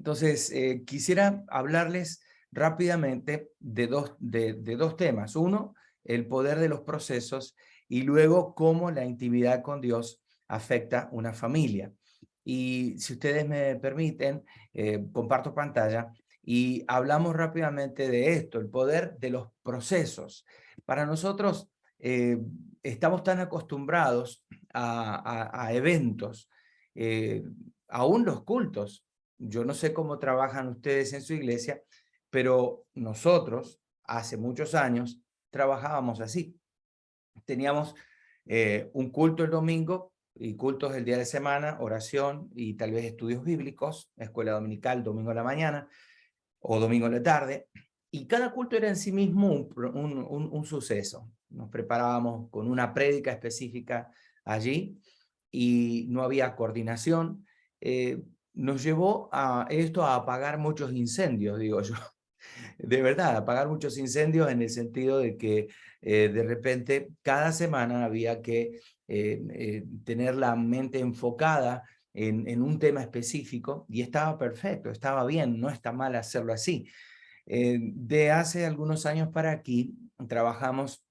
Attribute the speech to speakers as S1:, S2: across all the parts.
S1: Entonces, quisiera hablarles rápidamente de dos temas. Uno, el poder de los procesos y luego cómo la intimidad con Dios afecta una familia. Y si ustedes me permiten, comparto pantalla y hablamos rápidamente de esto, el poder de los procesos. Para nosotros, estamos tan acostumbrados a eventos, eh, aún los cultos. Yo no sé cómo trabajan ustedes en su iglesia, pero nosotros hace muchos años trabajábamos así. Teníamos un culto el domingo y cultos el día de semana, oración y tal vez estudios bíblicos, escuela dominical, domingo a la mañana o domingo a la tarde. Y cada culto era en sí mismo un suceso. Nos preparábamos con una prédica específica allí y no había coordinación. Nos llevó a esto a apagar muchos incendios, digo yo. De verdad, apagar muchos incendios en el sentido de que de repente cada semana había que tener la mente enfocada en un tema específico y estaba perfecto, estaba bien, no está mal hacerlo así. De hace algunos años para aquí trabajamos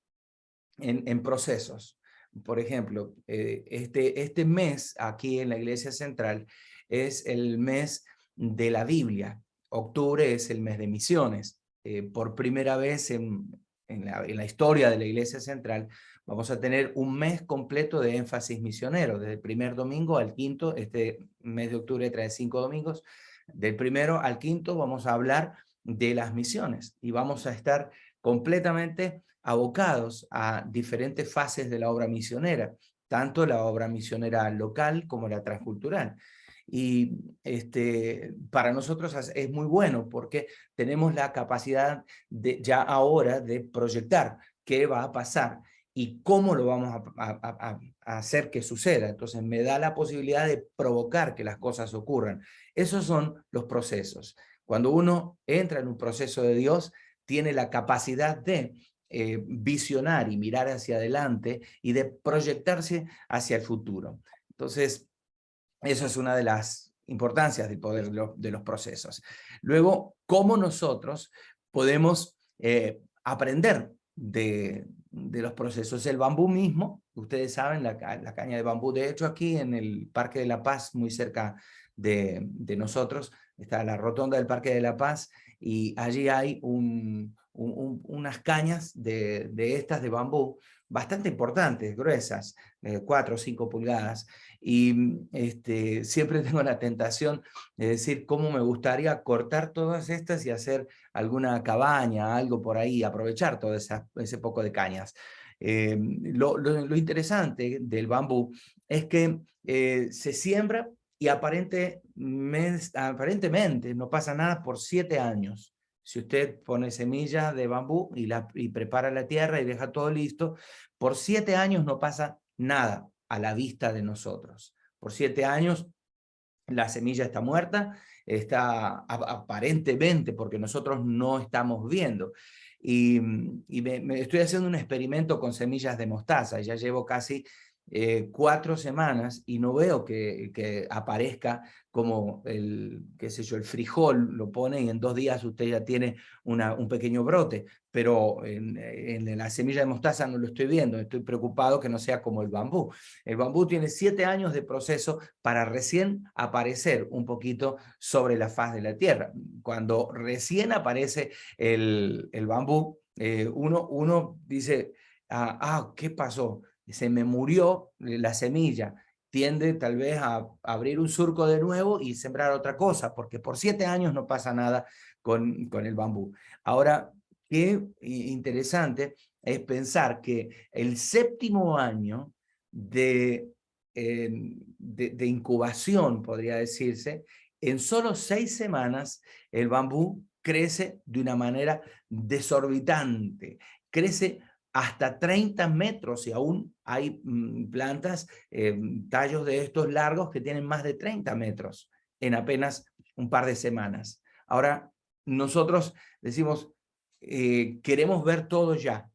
S1: en procesos. Por ejemplo, este mes aquí en la Iglesia Central es el mes de la Biblia. Octubre es el mes de misiones. Por primera vez en la historia de la Iglesia Central vamos a tener un mes completo de énfasis misionero, desde el primer domingo al quinto. Este mes de octubre trae 5 domingos. Del primero al quinto vamos a hablar de las misiones y vamos a estar completamente abocados a diferentes fases de la obra misionera, tanto la obra misionera local como la transcultural. Y para nosotros es muy bueno porque tenemos la capacidad de ya ahora de proyectar qué va a pasar y cómo lo vamos a hacer que suceda. Entonces me da la posibilidad de provocar que las cosas ocurran. Esos son los procesos. Cuando uno entra en un proceso de Dios, tiene la capacidad de visionar y mirar hacia adelante y de proyectarse hacia el futuro. Entonces, eso es una de las importancias del poder de los procesos. Luego, ¿cómo nosotros podemos aprender de los procesos? El bambú mismo, ustedes saben, la caña de bambú, de hecho aquí en el Parque de la Paz, muy cerca de nosotros, está la rotonda del Parque de la Paz y allí hay unas cañas de estas de bambú bastante importantes, gruesas, 4 o 5 pulgadas, y siempre tengo la tentación de decir cómo me gustaría cortar todas estas y hacer alguna cabaña, algo por ahí, aprovechar todo ese poco de cañas. Lo interesante del bambú es que se siembra y aparentemente no pasa nada por 7 años. Si usted pone semillas de bambú y prepara la tierra y deja todo listo, por 7 años no pasa nada a la vista de nosotros. Por 7 años la semilla está muerta, está aparentemente porque nosotros no estamos viendo. Y me estoy haciendo un experimento con semillas de mostaza, ya llevo casi 4 semanas y no veo que aparezca como qué sé yo, el frijol, lo pone y en 2 días usted ya tiene un pequeño brote, pero en la semilla de mostaza no lo estoy viendo, estoy preocupado que no sea como el bambú. El bambú tiene 7 años de proceso para recién aparecer un poquito sobre la faz de la tierra. Cuando recién aparece el bambú, uno dice, ¿qué pasó? Se me murió la semilla. Tiende tal vez a abrir un surco de nuevo y sembrar otra cosa, porque por 7 años no pasa nada con el bambú. Ahora, qué interesante es pensar que el 7º año de incubación, podría decirse, en solo 6 semanas el bambú crece de una manera desorbitante, crece hasta 30 metros y aún hay plantas, tallos de estos largos que tienen más de 30 metros en apenas un par de semanas. Ahora, nosotros decimos, queremos ver todo ya,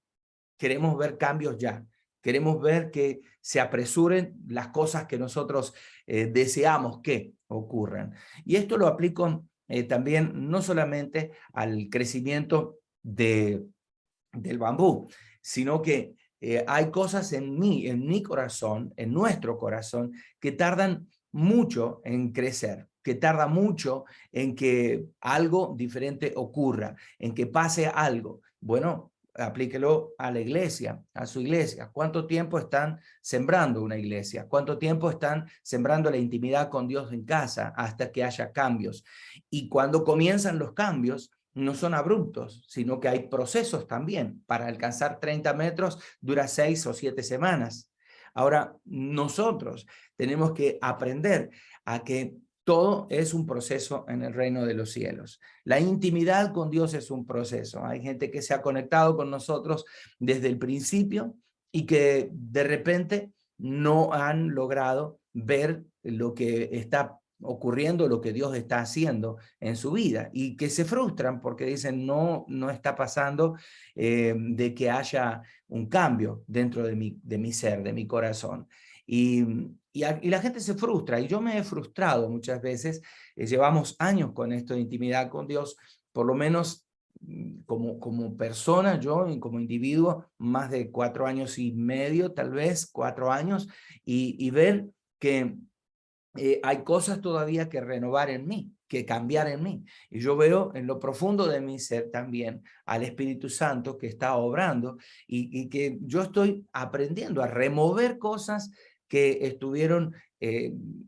S1: queremos ver cambios ya, queremos ver que se apresuren las cosas que nosotros deseamos que ocurran. Y esto lo aplico también no solamente al crecimiento del bambú, sino que hay cosas en mi corazón, en nuestro corazón, que tardan mucho en crecer, que tarda mucho en que algo diferente ocurra, en que pase algo. Bueno, aplíquelo a la iglesia, a su iglesia. ¿Cuánto tiempo están sembrando una iglesia? ¿Cuánto tiempo están sembrando la intimidad con Dios en casa hasta que haya cambios? Y cuando comienzan los cambios, no son abruptos, sino que hay procesos también. Para alcanzar 30 metros dura 6 o 7 semanas. Ahora, nosotros tenemos que aprender a que todo es un proceso en el reino de los cielos. La intimidad con Dios es un proceso. Hay gente que se ha conectado con nosotros desde el principio y que de repente no han logrado ver lo que está ocurriendo, lo que Dios está haciendo en su vida, y que se frustran porque dicen no está pasando de que haya un cambio dentro de mi ser, de mi corazón. Y la gente se frustra, y yo me he frustrado muchas veces. Llevamos años con esto de intimidad con Dios, por lo menos como persona, yo como individuo, más de 4 años y medio, tal vez 4 años, y ver que hay cosas todavía que renovar en mí, que cambiar en mí. Y yo veo en lo profundo de mi ser también al Espíritu Santo que está obrando, y que yo estoy aprendiendo a remover cosas que estuvieron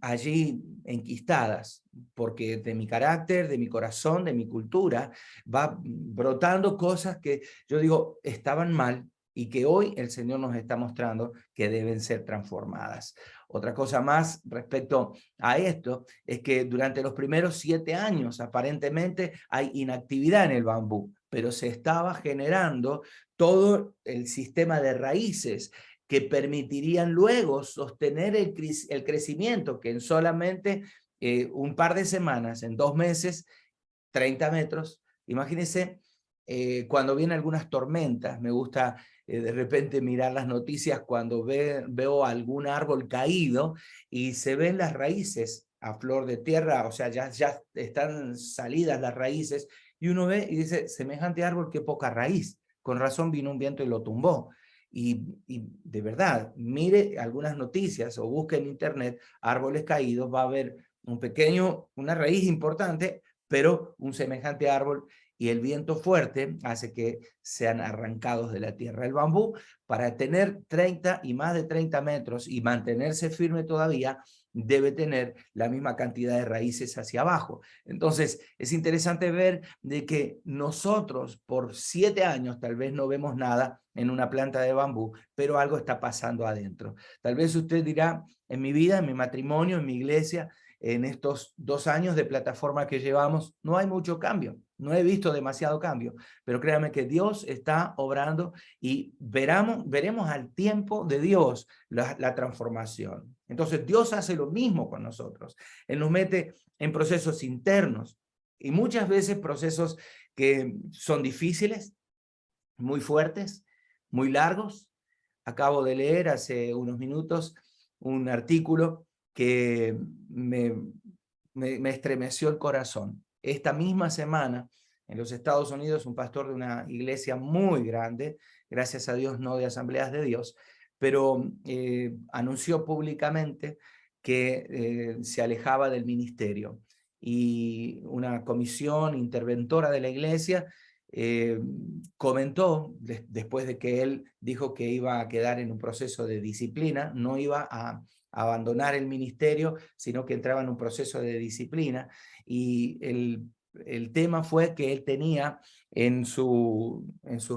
S1: allí enquistadas, porque de mi carácter, de mi corazón, de mi cultura, va brotando cosas que yo digo estaban mal y que hoy el Señor nos está mostrando que deben ser transformadas. Otra cosa más respecto a esto es que durante los primeros 7 años aparentemente hay inactividad en el bambú, pero se estaba generando todo el sistema de raíces que permitirían luego sostener el crecimiento, que en solamente un par de semanas, en 2 meses, 30 metros. Imagínense cuando vienen algunas tormentas. Me gusta de repente mirar las noticias cuando veo algún árbol caído y se ven las raíces a flor de tierra, o sea, ya están salidas las raíces, y uno ve y dice, semejante árbol, qué poca raíz. Con razón vino un viento y lo tumbó. Y de verdad, mire algunas noticias o busque en internet árboles caídos, va a haber una raíz importante, pero un semejante árbol, y el viento fuerte hace que sean arrancados de la tierra. El bambú, para tener 30 y más de 30 metros y mantenerse firme todavía, debe tener la misma cantidad de raíces hacia abajo. Entonces, es interesante ver de que nosotros por 7 años tal vez no vemos nada en una planta de bambú, pero algo está pasando adentro. Tal vez usted dirá, en mi vida, en mi matrimonio, en mi iglesia, en estos 2 años de plataforma que llevamos, no hay mucho cambio, no he visto demasiado cambio, pero créanme que Dios está obrando, y veremos al tiempo de Dios la transformación. Entonces Dios hace lo mismo con nosotros. Él nos mete en procesos internos, y muchas veces procesos que son difíciles, muy fuertes, muy largos. Acabo de leer hace unos minutos un artículo que me estremeció el corazón. Esta misma semana, en los Estados Unidos, un pastor de una iglesia muy grande, gracias a Dios no de Asambleas de Dios, pero anunció públicamente que se alejaba del ministerio. Y una comisión interventora de la iglesia eh, comentó, después de que él dijo que iba a quedar en un proceso de disciplina, no iba a abandonar el ministerio, sino que entraba en un proceso de disciplina. Y el tema fue que él tenía en sus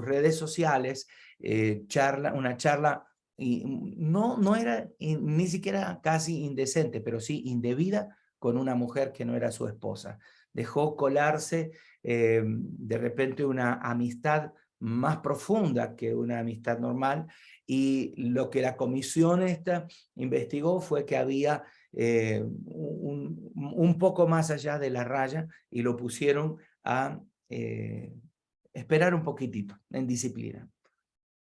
S1: redes sociales una charla, y no era ni siquiera casi indecente, pero sí indebida, con una mujer que no era su esposa. Dejó colarse de repente una amistad más profunda que una amistad normal, y lo que la comisión esta investigó fue que había un poco más allá de la raya, y lo pusieron a esperar un poquitito en disciplina.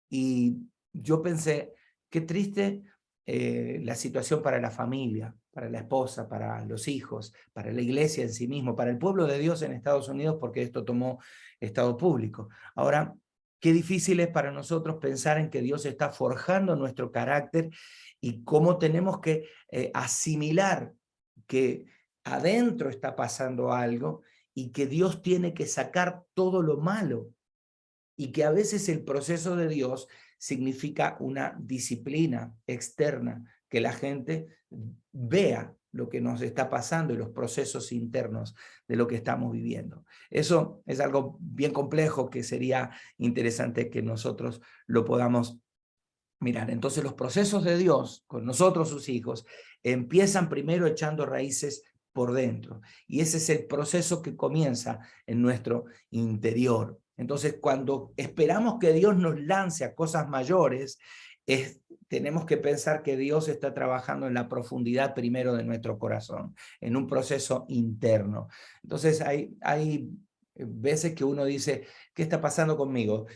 S1: Y yo pensé, qué triste la situación para la familia, para la esposa, para los hijos, para la iglesia en sí mismo, para el pueblo de Dios en Estados Unidos, porque esto tomó estado público. Ahora, qué difícil es para nosotros pensar en que Dios está forjando nuestro carácter y cómo tenemos que asimilar que adentro está pasando algo y que Dios tiene que sacar todo lo malo y que a veces el proceso de Dios significa una disciplina externa, que la gente vea lo que nos está pasando y los procesos internos de lo que estamos viviendo. Eso es algo bien complejo que sería interesante que nosotros lo podamos mirar. Entonces los procesos de Dios con nosotros, sus hijos, empiezan primero echando raíces por dentro. Y ese es el proceso que comienza en nuestro interior. Entonces, cuando esperamos que Dios nos lance a cosas mayores, tenemos que pensar que Dios está trabajando en la profundidad primero de nuestro corazón, en un proceso interno. Entonces, hay veces que uno dice, ¿qué está pasando conmigo?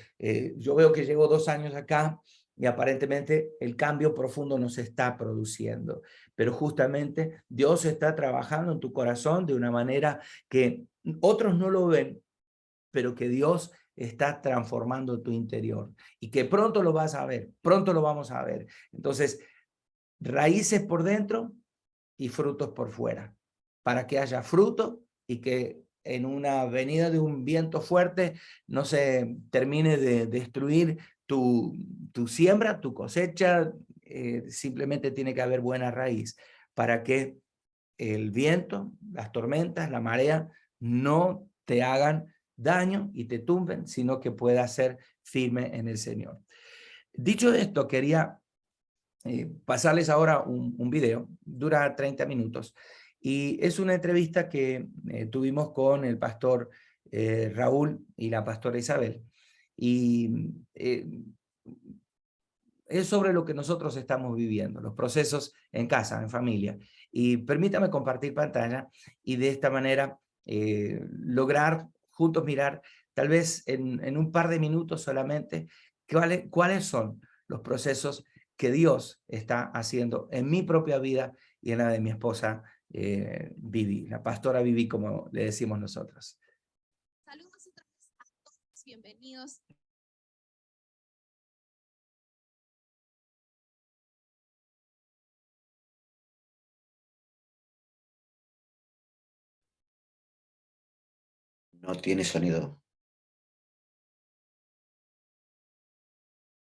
S1: Yo veo que llevo 2 años acá y aparentemente el cambio profundo no se está produciendo. Pero justamente Dios está trabajando en tu corazón de una manera que otros no lo ven, pero que Dios está transformando tu interior y que pronto lo vas a ver, pronto lo vamos a ver. Entonces, raíces por dentro y frutos por fuera, para que haya fruto y que en una venida de un viento fuerte no se termine de destruir tu siembra, tu cosecha. Simplemente tiene que haber buena raíz para que el viento, las tormentas, la marea no te hagan daño y te tumben, sino que puedas ser firme en el Señor. Dicho esto, quería pasarles ahora un video, dura 30 minutos, y es una entrevista que tuvimos con el pastor Raúl y la pastora Isabel, y es sobre lo que nosotros estamos viviendo, los procesos en casa, en familia. Y permítame compartir pantalla y de esta manera lograr juntos mirar, tal vez en un par de minutos solamente, cuáles son los procesos que Dios está haciendo en mi propia vida y en la de mi esposa Vivi, la pastora Vivi, como le decimos nosotros.
S2: Saludos otra vez a todos, bienvenidos.
S3: No tiene sonido.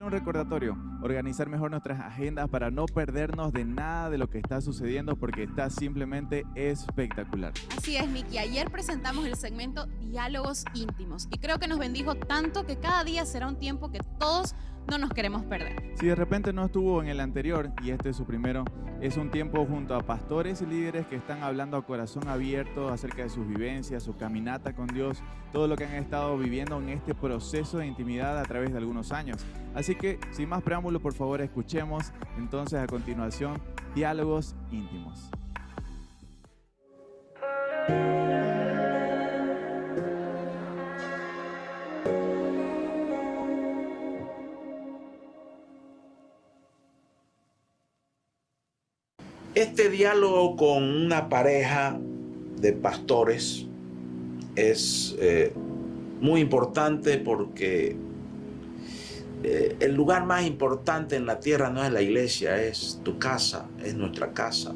S4: Un recordatorio, organizar mejor nuestras agendas para no perdernos de nada de lo que está sucediendo porque está simplemente espectacular.
S2: Así es, Miki. Ayer presentamos el segmento Diálogos Íntimos y creo que nos bendijo tanto que cada día será un tiempo que todos no nos queremos perder.
S4: Si de repente no estuvo en el anterior y este es su primero, es un tiempo junto a pastores y líderes que están hablando a corazón abierto acerca de sus vivencias, su caminata con Dios, todo lo que han estado viviendo en este proceso de intimidad a través de algunos años. Así que, sin más preámbulo, por favor, escuchemos entonces a continuación Diálogos Íntimos.
S3: Este diálogo con una pareja de pastores es muy importante porque el lugar más importante en la tierra no es la iglesia, es tu casa, es nuestra casa.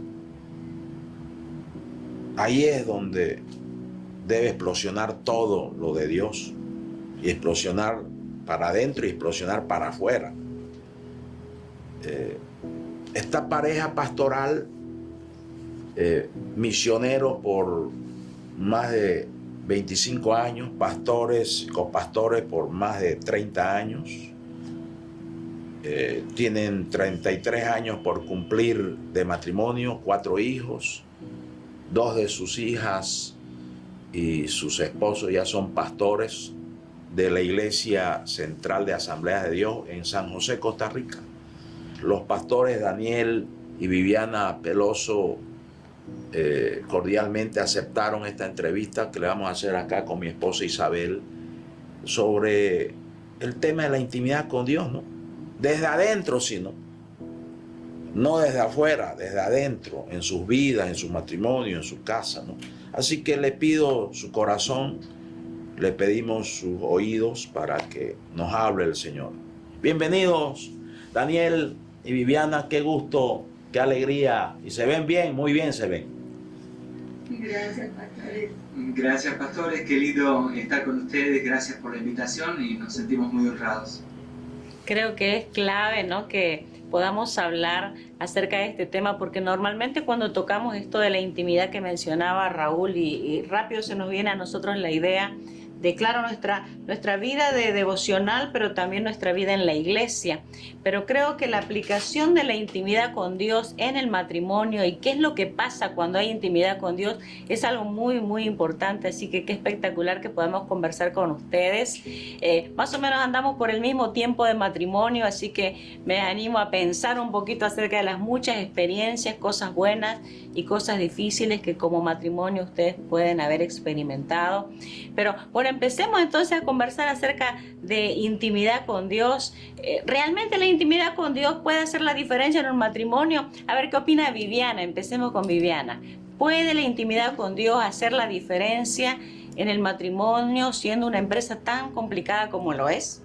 S3: Ahí es donde debe explosionar todo lo de Dios y explosionar para adentro y explosionar para afuera. Esta pareja pastoral, misioneros por más de 25 años, pastores, copastores por más de 30 años, tienen 33 años por cumplir de matrimonio, 4 hijos, 2 de sus hijas y sus esposos ya son pastores de la Iglesia Central de Asambleas de Dios en San José, Costa Rica. Los pastores Daniel y Viviana Peloso cordialmente aceptaron esta entrevista que le vamos a hacer acá con mi esposa Isabel sobre el tema de la intimidad con Dios, ¿no? Desde adentro, sino no desde afuera, desde adentro, en sus vidas, en su matrimonio, en su casa, ¿no? Así que le pido su corazón, le pedimos sus oídos para que nos hable el Señor. Bienvenidos, Daniel y Viviana, qué gusto, qué alegría. Y se ven bien, muy bien se ven.
S5: Gracias, pastores.
S6: Gracias, pastores, qué lindo estar con ustedes, gracias por la invitación y nos sentimos muy honrados.
S5: Creo que es clave, ¿no?, que podamos hablar acerca de este tema, porque normalmente cuando tocamos esto de la intimidad que mencionaba Raúl y rápido se nos viene a nosotros la idea de, claro, nuestra vida de devocional, pero también nuestra vida en la iglesia. Pero creo que la aplicación de la intimidad con Dios en el matrimonio y qué es lo que pasa cuando hay intimidad con Dios es algo muy, muy importante. Así que qué espectacular que podamos conversar con ustedes. Más o menos andamos por el mismo tiempo de matrimonio, así que me animo a pensar un poquito acerca de las muchas experiencias, cosas buenas y cosas difíciles que como matrimonio ustedes pueden haber experimentado. Pero bueno, empecemos entonces a conversar acerca de intimidad con Dios. ¿Realmente la intimidad con Dios puede hacer la diferencia en un matrimonio? A ver, ¿qué opina Viviana? Empecemos con Viviana. ¿Puede la intimidad con Dios hacer la diferencia en el matrimonio siendo una empresa tan complicada como lo es?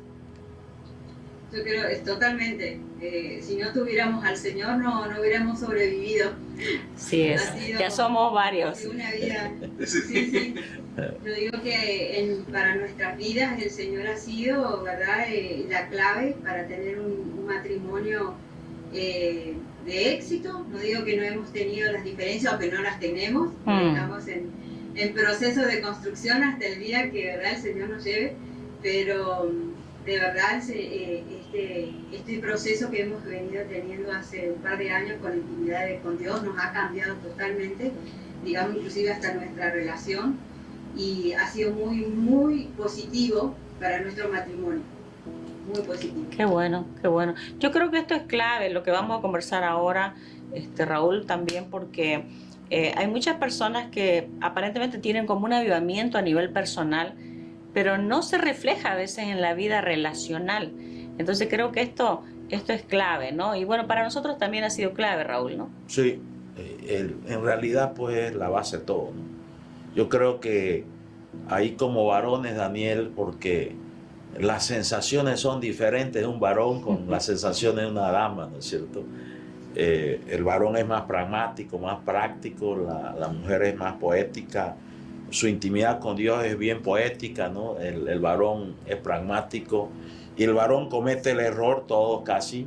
S7: Yo creo es totalmente. Si no tuviéramos al Señor, no hubiéramos sobrevivido.
S5: Sí, ya somos varios.
S7: Una vida. Sí. Yo digo que para nuestras vidas el Señor ha sido, ¿verdad?, la clave para tener un matrimonio de éxito. No digo que no hemos tenido las diferencias o que no las tenemos. Estamos en proceso de construcción hasta el día que, ¿verdad?, el Señor nos lleve. Pero de verdad este proceso que hemos venido teniendo hace un par de años con la intimidad con Dios nos ha cambiado totalmente, digamos, inclusive hasta nuestra relación, y ha sido muy, muy positivo para nuestro matrimonio. Muy positivo.
S5: Qué bueno, qué bueno. Yo creo que esto es clave, lo que vamos a conversar ahora, Raúl, también, porque hay muchas personas que aparentemente tienen como un avivamiento a nivel personal, pero no se refleja a veces en la vida relacional. Entonces creo que esto es clave, ¿no? Y bueno, para nosotros también ha sido clave, Raúl, ¿no?
S3: Sí, en realidad pues es la base de todo, ¿no? Yo creo que ahí como varones, Daniel, porque las sensaciones son diferentes de un varón con las sensaciones de una dama, ¿no es cierto? El varón es más pragmático, más práctico, la mujer es más poética. Su intimidad con Dios es bien poética, ¿no? El varón es pragmático y el varón comete el error, todos casi,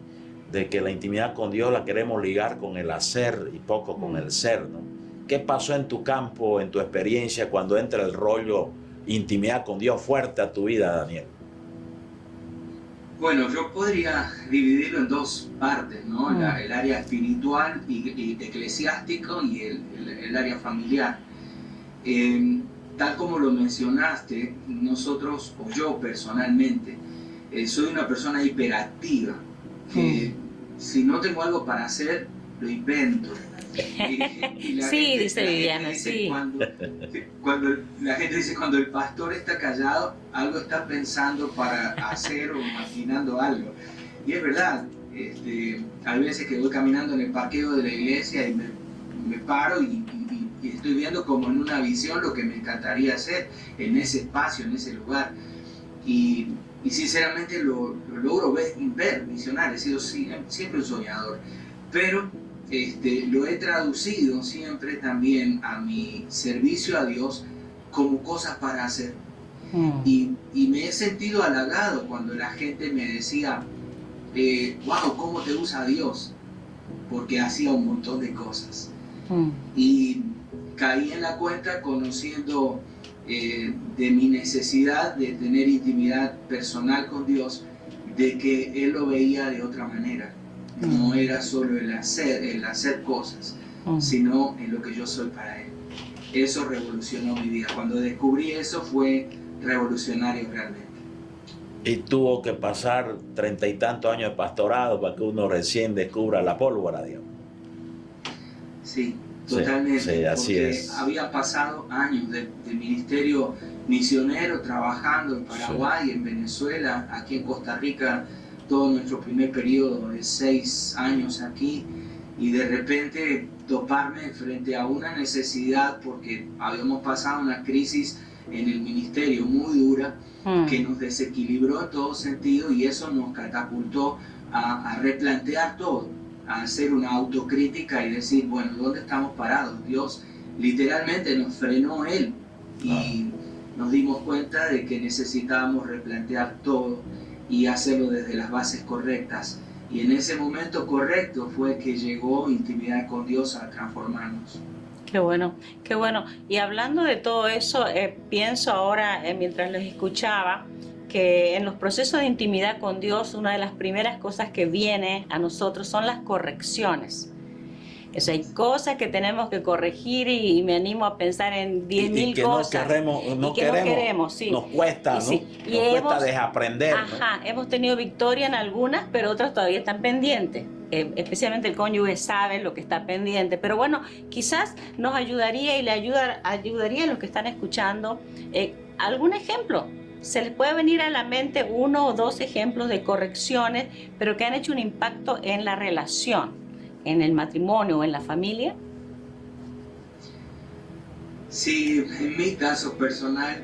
S3: de que la intimidad con Dios la queremos ligar con el hacer y poco con el ser, ¿no? ¿Qué pasó en tu campo, en tu experiencia, cuando entra el rollo intimidad con Dios fuerte a tu vida, Daniel?
S6: Bueno, yo podría dividirlo en dos partes, ¿no? El área espiritual y eclesiástico y el área familiar. Tal como lo mencionaste, nosotros, o yo personalmente, soy una persona hiperactiva, que si no tengo algo para hacer, lo invento. Y
S5: sí, dice Viviana, sí.
S6: Cuando la gente dice, cuando el pastor está callado, algo está pensando para hacer o imaginando algo. Y es verdad, hay veces que voy caminando en el parqueo de la iglesia y me paro y estoy viendo como en una visión lo que me encantaría hacer en ese espacio, en ese lugar. Y sinceramente lo logro ver, visionar. He sido siempre un soñador. Pero lo he traducido siempre también a mi servicio a Dios como cosas para hacer. Y me he sentido halagado cuando la gente me decía, wow, ¿cómo te usa Dios? Porque hacía un montón de cosas. Y caí en la cuenta conociendo de mi necesidad de tener intimidad personal con Dios, de que Él lo veía de otra manera. No era solo el hacer cosas, sino en lo que yo soy para Él. Eso revolucionó mi vida. Cuando descubrí eso fue revolucionario realmente.
S3: Y tuvo que pasar 30 y tantos años de pastorado para que uno recién descubra la pólvora, digamos.
S6: Sí, totalmente.
S3: Sí, así
S6: porque
S3: es.
S6: había pasado años de ministerio misionero trabajando en Paraguay, en Venezuela, aquí en Costa Rica, todo nuestro primer periodo de 6 años aquí, y de repente toparme frente a una necesidad, porque habíamos pasado una crisis en el ministerio muy dura que nos desequilibró en todo sentido, y eso nos catapultó a replantear todo, a hacer una autocrítica y decir, bueno, ¿dónde estamos parados? Dios literalmente nos frenó Él, y nos dimos cuenta de que necesitábamos replantear todo y hacerlo desde las bases correctas. Y en ese momento correcto fue que llegó intimidad con Dios a transformarnos.
S5: Qué bueno, qué bueno. Y hablando de todo eso, pienso ahora, mientras los escuchaba, que en los procesos de intimidad con Dios, una de las primeras cosas que viene a nosotros son las correcciones. O sea, hay cosas que tenemos que corregir, y me animo a pensar en 10.000 cosas.
S3: No queremos, sí. Nos cuesta,
S5: sí.
S3: ¿no? Nos cuesta desaprender.
S5: Ajá, ¿no? Hemos tenido victoria en algunas, pero otras todavía están pendientes. Especialmente el cónyuge sabe lo que está pendiente. Pero bueno, quizás nos ayudaría y le ayudaría a los que están escuchando algún ejemplo. Se les puede venir a la mente 1 o 2 ejemplos de correcciones, pero que han hecho un impacto en la relación, en el matrimonio o en la familia.
S6: Sí, en mi caso personal,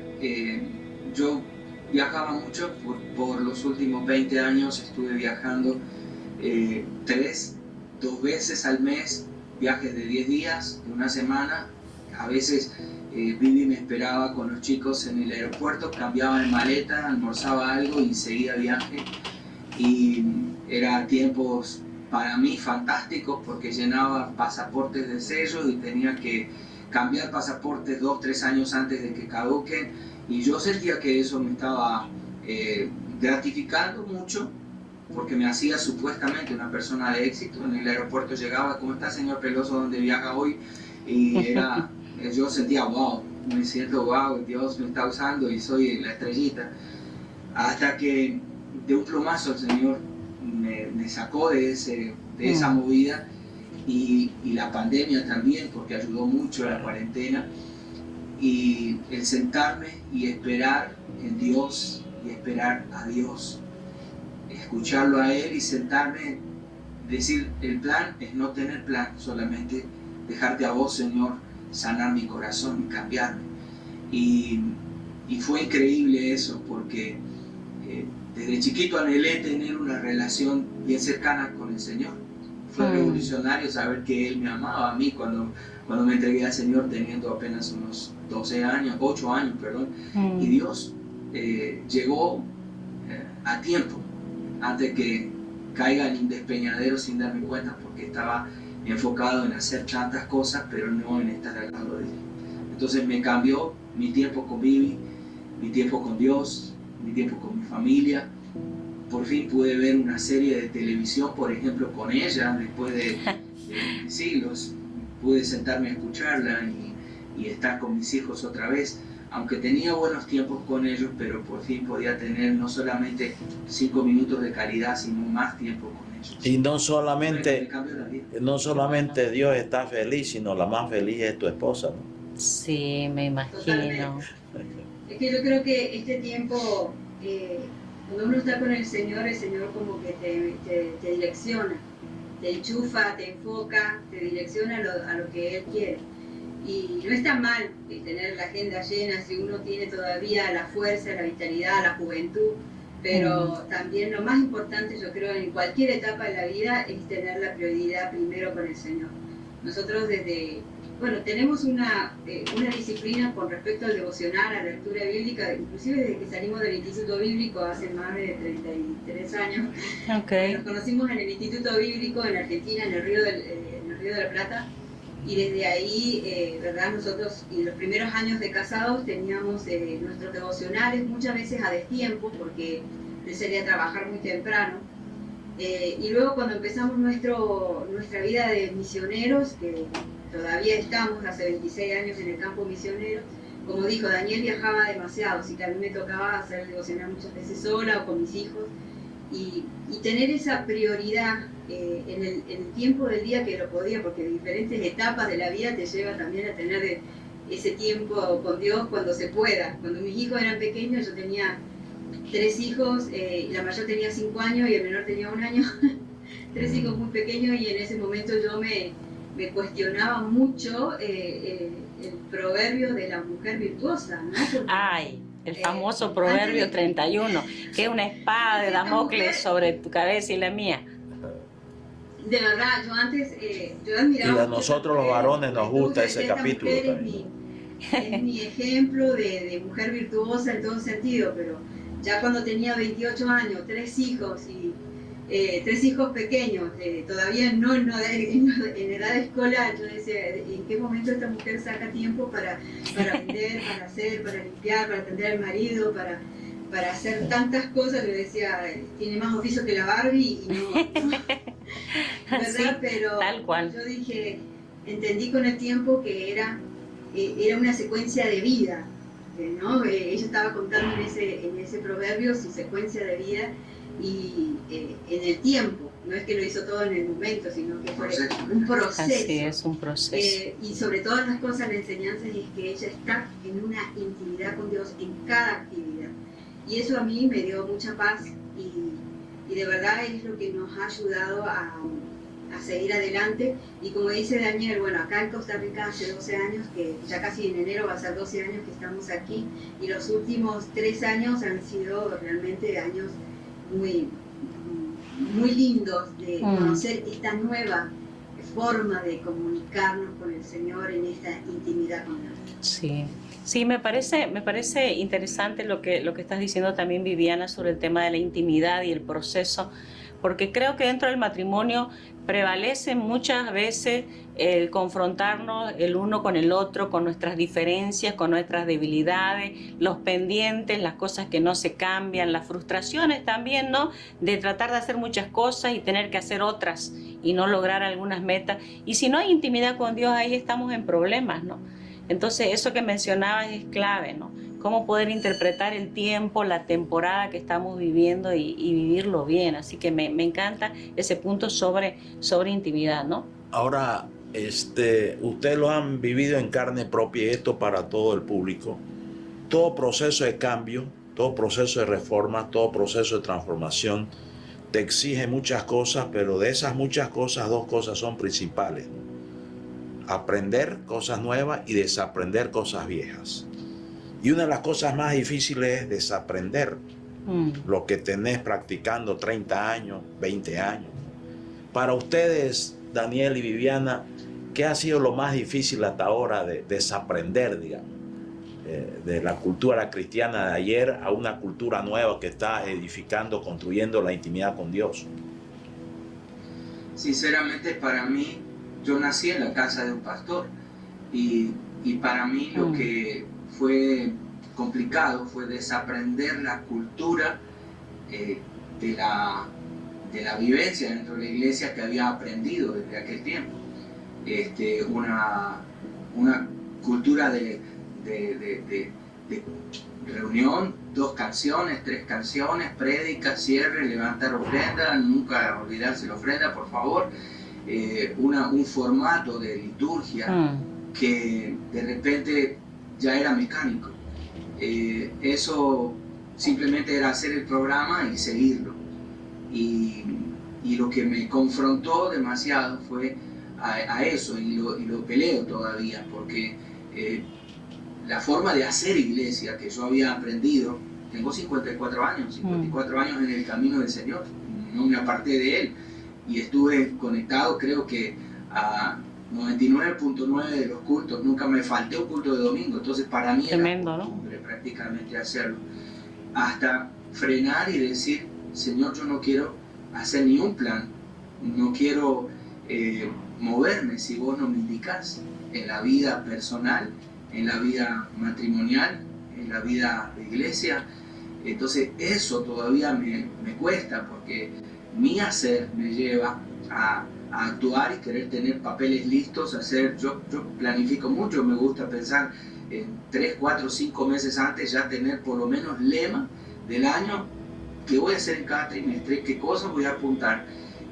S6: yo viajaba mucho. Por los últimos 20 años estuve viajando 2 veces al mes, viajes de 10 días, de una semana. A veces Vivi me esperaba con los chicos en el aeropuerto, cambiaba de maleta, almorzaba algo y seguía viaje. Y eran tiempos para mí fantásticos, porque llenaba pasaportes de sellos y tenía que cambiar pasaportes 2 o 3 años antes de que caduquen, y yo sentía que eso me estaba gratificando mucho, porque me hacía supuestamente una persona de éxito. En el aeropuerto llegaba, ¿cómo está, señor Peloso? ¿Dónde viaja hoy? Y yo sentía, wow, me siento wow, Dios me está usando y soy la estrellita. Hasta que de un plumazo el Señor me sacó de esa movida, y la pandemia también, porque ayudó mucho la cuarentena, y el sentarme y esperar en Dios y esperar a Dios, escucharlo a Él y sentarme, decir, el plan es no tener plan, solamente dejarte a vos, Señor, sanar mi corazón y cambiarme. Y fue increíble eso, porque desde chiquito anhelé tener una relación bien cercana con el Señor. Fue revolucionario saber que Él me amaba a mí cuando me entregué al Señor, teniendo apenas unos 8 años, perdón. Y Dios llegó a tiempo, antes que caiga en un despeñadero sin darme cuenta, porque estaba enfocado en hacer tantas cosas, pero no en estar al lado de Él. Entonces me cambió mi tiempo con Vivi, mi tiempo con Dios, mi tiempo con mi familia. Por fin pude ver una serie de televisión, por ejemplo, con ella, después de siglos. Pude sentarme a escucharla y estar con mis hijos otra vez, aunque tenía buenos tiempos con ellos, pero por fin podía tener no solamente 5 minutos de calidad, sino más tiempo con ellos.
S3: Y no solamente Dios está feliz, sino la más feliz es tu esposa, ¿no?
S5: Sí, me imagino.
S7: Totalmente. Es que yo creo que este tiempo, cuando uno está con el Señor como que te direcciona, te enchufa, te enfoca, te direcciona a lo que Él quiere. Y no está mal tener la agenda llena si uno tiene todavía la fuerza, la vitalidad, la juventud, pero también lo más importante, yo creo, en cualquier etapa de la vida es tener la prioridad primero con el Señor. Nosotros tenemos una disciplina con respecto al devocional, a la lectura bíblica, inclusive desde que salimos del Instituto Bíblico hace más de 33 años.
S5: Okay.
S7: Nos conocimos en el Instituto Bíblico en Argentina, en el Río de la Plata, y desde ahí, ¿verdad? Nosotros, y los primeros años de casados, teníamos nuestros devocionales muchas veces a destiempo, porque él salía a trabajar muy temprano. Y luego cuando empezamos nuestra vida de misioneros, que todavía estamos hace 26 años en el campo misionero, como dijo, Daniel viajaba demasiado, así que a mí me tocaba hacer el devocional muchas veces sola o con mis hijos, y tener esa prioridad en el tiempo del día que lo podía, porque diferentes etapas de la vida te lleva también a tener ese tiempo con Dios cuando se pueda. Cuando mis hijos eran pequeños, yo tenía 3 hijos, la mayor tenía 5 años y el menor tenía 1 año. tres hijos muy pequeños y en ese momento yo me cuestionaba mucho el proverbio de la mujer virtuosa, ¿no? Porque,
S5: Ay, el famoso proverbio 31, que es una espada de Damocles sobre tu cabeza y la mía.
S7: De verdad, yo antes, yo admiraba.
S3: Y a nosotros los varones nos gusta ese capítulo también.
S7: Es mi ejemplo de mujer virtuosa en todo sentido, pero ya cuando tenía 28 años, tres hijos pequeños, todavía no en edad escolar, yo decía, ¿en qué momento esta mujer saca tiempo para vender, para hacer, para limpiar, para atender al marido, para hacer tantas cosas? Yo decía, tiene más oficio que la Barbie y no. ¿Verdad?
S5: Sí,
S7: pero
S5: tal cual.
S7: yo dije, entendí con el tiempo que era una secuencia de vida, ¿no? Ella estaba contando en ese proverbio su secuencia de vida y en el tiempo, no es que lo hizo todo en el momento, sino que fue un proceso.
S5: Así es, un proceso.
S7: Y sobre todas las cosas, la enseñanza es que ella está en una intimidad con Dios en cada actividad. Y eso a mí me dio mucha paz y de verdad es lo que nos ha ayudado a seguir adelante. Y como dice Daniel, bueno, acá en Costa Rica hace 12 años, que ya casi en enero va a ser 12 años que estamos aquí, y los últimos 3 años han sido realmente años muy, muy lindos de conocer esta nueva forma de comunicarnos con el Señor en esta intimidad con Él.
S5: Sí, sí, me parece interesante lo que estás diciendo también, Viviana, sobre el tema de la intimidad y el proceso, porque creo que dentro del matrimonio prevalece muchas veces el confrontarnos el uno con el otro, con nuestras diferencias, con nuestras debilidades, los pendientes, las cosas que no se cambian, las frustraciones también, ¿no? De tratar de hacer muchas cosas y tener que hacer otras y no lograr algunas metas. Y si no hay intimidad con Dios, ahí estamos en problemas, ¿no? Entonces, eso que mencionabas es clave, ¿no? Cómo poder interpretar el tiempo, la temporada que estamos viviendo y vivirlo bien. Así que me encanta ese punto sobre intimidad, ¿no?
S3: Ahora, ustedes lo han vivido en carne propia, y esto para todo el público. Todo proceso de cambio, todo proceso de reforma, todo proceso de transformación te exige muchas cosas, pero de esas muchas cosas, 2 cosas son principales: aprender cosas nuevas y desaprender cosas viejas. Y una de las cosas más difíciles es desaprender lo que tenés practicando 30 años, 20 años. Para ustedes, Daniel y Viviana, ¿qué ha sido lo más difícil hasta ahora de desaprender, digamos, de la cultura cristiana de ayer a una cultura nueva que está edificando, construyendo la intimidad con Dios?
S6: Sinceramente, para mí, yo nací en la casa de un pastor y para mí lo que fue complicado fue desaprender la cultura de la vivencia dentro de la iglesia que había aprendido desde aquel tiempo. Una cultura de reunión, 2 canciones, 3 canciones, prédica, cierre, levantar ofrenda, nunca olvidarse la ofrenda, por favor. Un formato de liturgia que de repente ya era mecánico. Eso simplemente era hacer el programa y seguirlo. Y lo que me confrontó demasiado fue a eso, y lo peleo todavía, porque la forma de hacer iglesia que yo había aprendido, tengo 54 años en el camino del Señor, no me aparté de Él, y estuve conectado, creo que a 99.9 de los cultos, nunca me falté un culto de domingo, entonces para mí
S5: tremendo,
S6: era costumbre, ¿no? Prácticamente hacerlo, hasta frenar y decir, Señor, yo no quiero hacer ni un plan, no quiero moverme si vos no me indicás en la vida personal, en la vida matrimonial, en la vida de iglesia. Entonces eso todavía me cuesta, porque mi hacer me lleva a actuar y querer tener papeles listos, yo planifico mucho, me gusta pensar en 3, 4, 5 meses antes ya tener por lo menos lema del año, qué voy a hacer en cada trimestre, qué cosas voy a apuntar,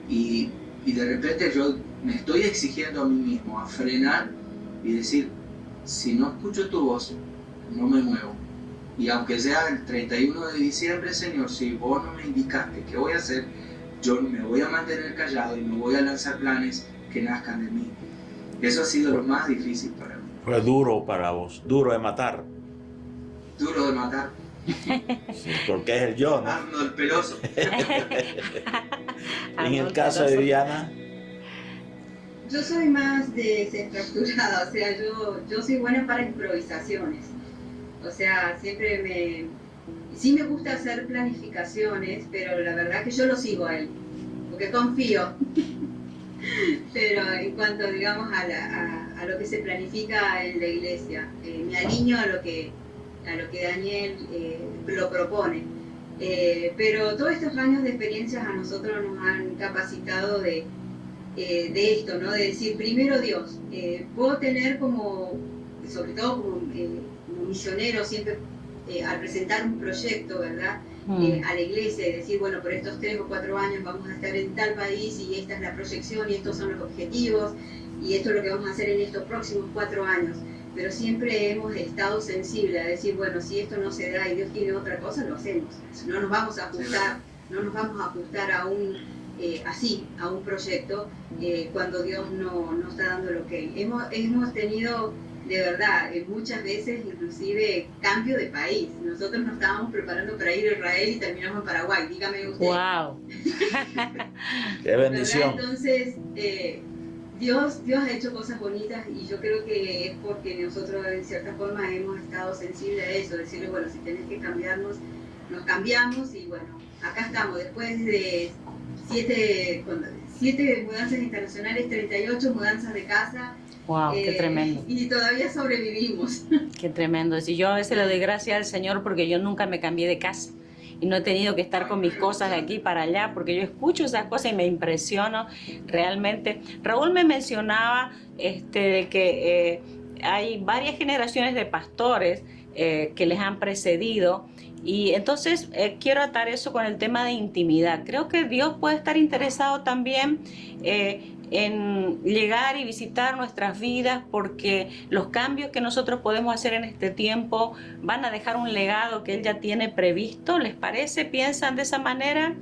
S6: y de repente yo me estoy exigiendo a mí mismo a frenar y decir, si no escucho tu voz, no me muevo. Y aunque sea el 31 de diciembre, Señor, si vos no me indicaste qué voy a hacer, yo me voy a mantener callado y me voy a lanzar planes que nazcan de mí. Eso ha sido lo más difícil para mí.
S3: Fue duro para vos, duro de matar.
S6: Duro de matar.
S3: Sí, porque es el yo, ¿no?
S6: Arnold Peloso.
S3: En el caso de Viviana,
S7: Yo soy más desestructurada, o sea, yo soy buena para improvisaciones. O sea, sí me gusta hacer planificaciones, pero la verdad que yo lo sigo a él, porque confío. Pero en cuanto, digamos, a lo que se planifica en la iglesia, me alineo a lo que Daniel lo propone. Pero todos estos años de experiencias a nosotros nos han capacitado de esto, ¿no? De decir, primero Dios. Puedo tener sobre todo como misionero, siempre al presentar un proyecto, ¿verdad? A la iglesia y decir, bueno, por estos 3 o 4 años vamos a estar en tal país y esta es la proyección y estos son los objetivos y esto es lo que vamos a hacer en estos próximos 4 años. Pero siempre hemos estado sensibles a decir, bueno, si esto no se da y Dios tiene otra cosa, lo hacemos. No nos vamos a ajustar a un proyecto cuando Dios no está dando lo que hemos tenido. De verdad, muchas veces inclusive cambio de país. Nosotros nos estábamos preparando para ir a Israel y terminamos en Paraguay, dígame usted.
S5: ¡Wow!
S3: ¡Qué bendición!
S7: ¿Verdad? Entonces, Dios ha hecho cosas bonitas y yo creo que es porque nosotros en cierta forma hemos estado sensibles a eso, decirle, bueno, si tenés que cambiarnos, nos cambiamos y bueno, acá estamos, después de 7 mudanzas internacionales, 38 mudanzas de casa.
S5: Wow, qué tremendo.
S7: Y todavía sobrevivimos.
S5: Qué tremendo. Y yo a veces le doy gracias al Señor porque yo nunca me cambié de casa y no he tenido que estar con mis cosas de aquí para allá, porque yo escucho esas cosas y me impresiono realmente. Raúl me mencionaba de que hay varias generaciones de pastores que les han precedido. Y entonces quiero atar eso con el tema de intimidad. Creo que Dios puede estar interesado también en llegar y visitar nuestras vidas, porque los cambios que nosotros podemos hacer en este tiempo van a dejar un legado que Él ya tiene previsto. ¿Les parece? ¿Piensan de esa manera?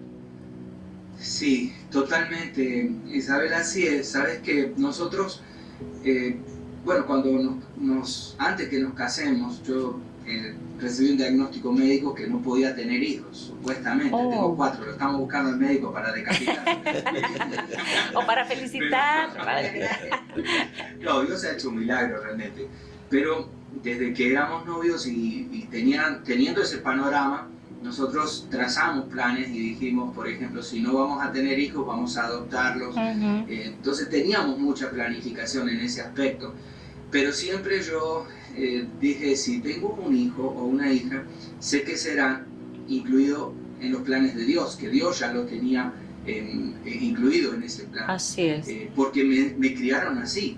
S6: Sí, totalmente, Isabel, así es. Sabes que nosotros, bueno, cuando antes que nos casemos, yo recibí un diagnóstico médico que no podía tener hijos, supuestamente. Tengo 4, lo estamos buscando al médico para decapitar.
S5: O para felicitar.
S6: No, Dios ha hecho un milagro realmente. Pero desde que éramos novios y teniendo ese panorama, nosotros trazamos planes y dijimos, por ejemplo, si no vamos a tener hijos, vamos a adoptarlos. Entonces teníamos mucha planificación en ese aspecto. Pero siempre yo dije, si tengo un hijo o una hija, sé que será incluido en los planes de Dios, que Dios ya lo tenía incluido en ese plan.
S5: Así es.
S6: Porque me criaron así.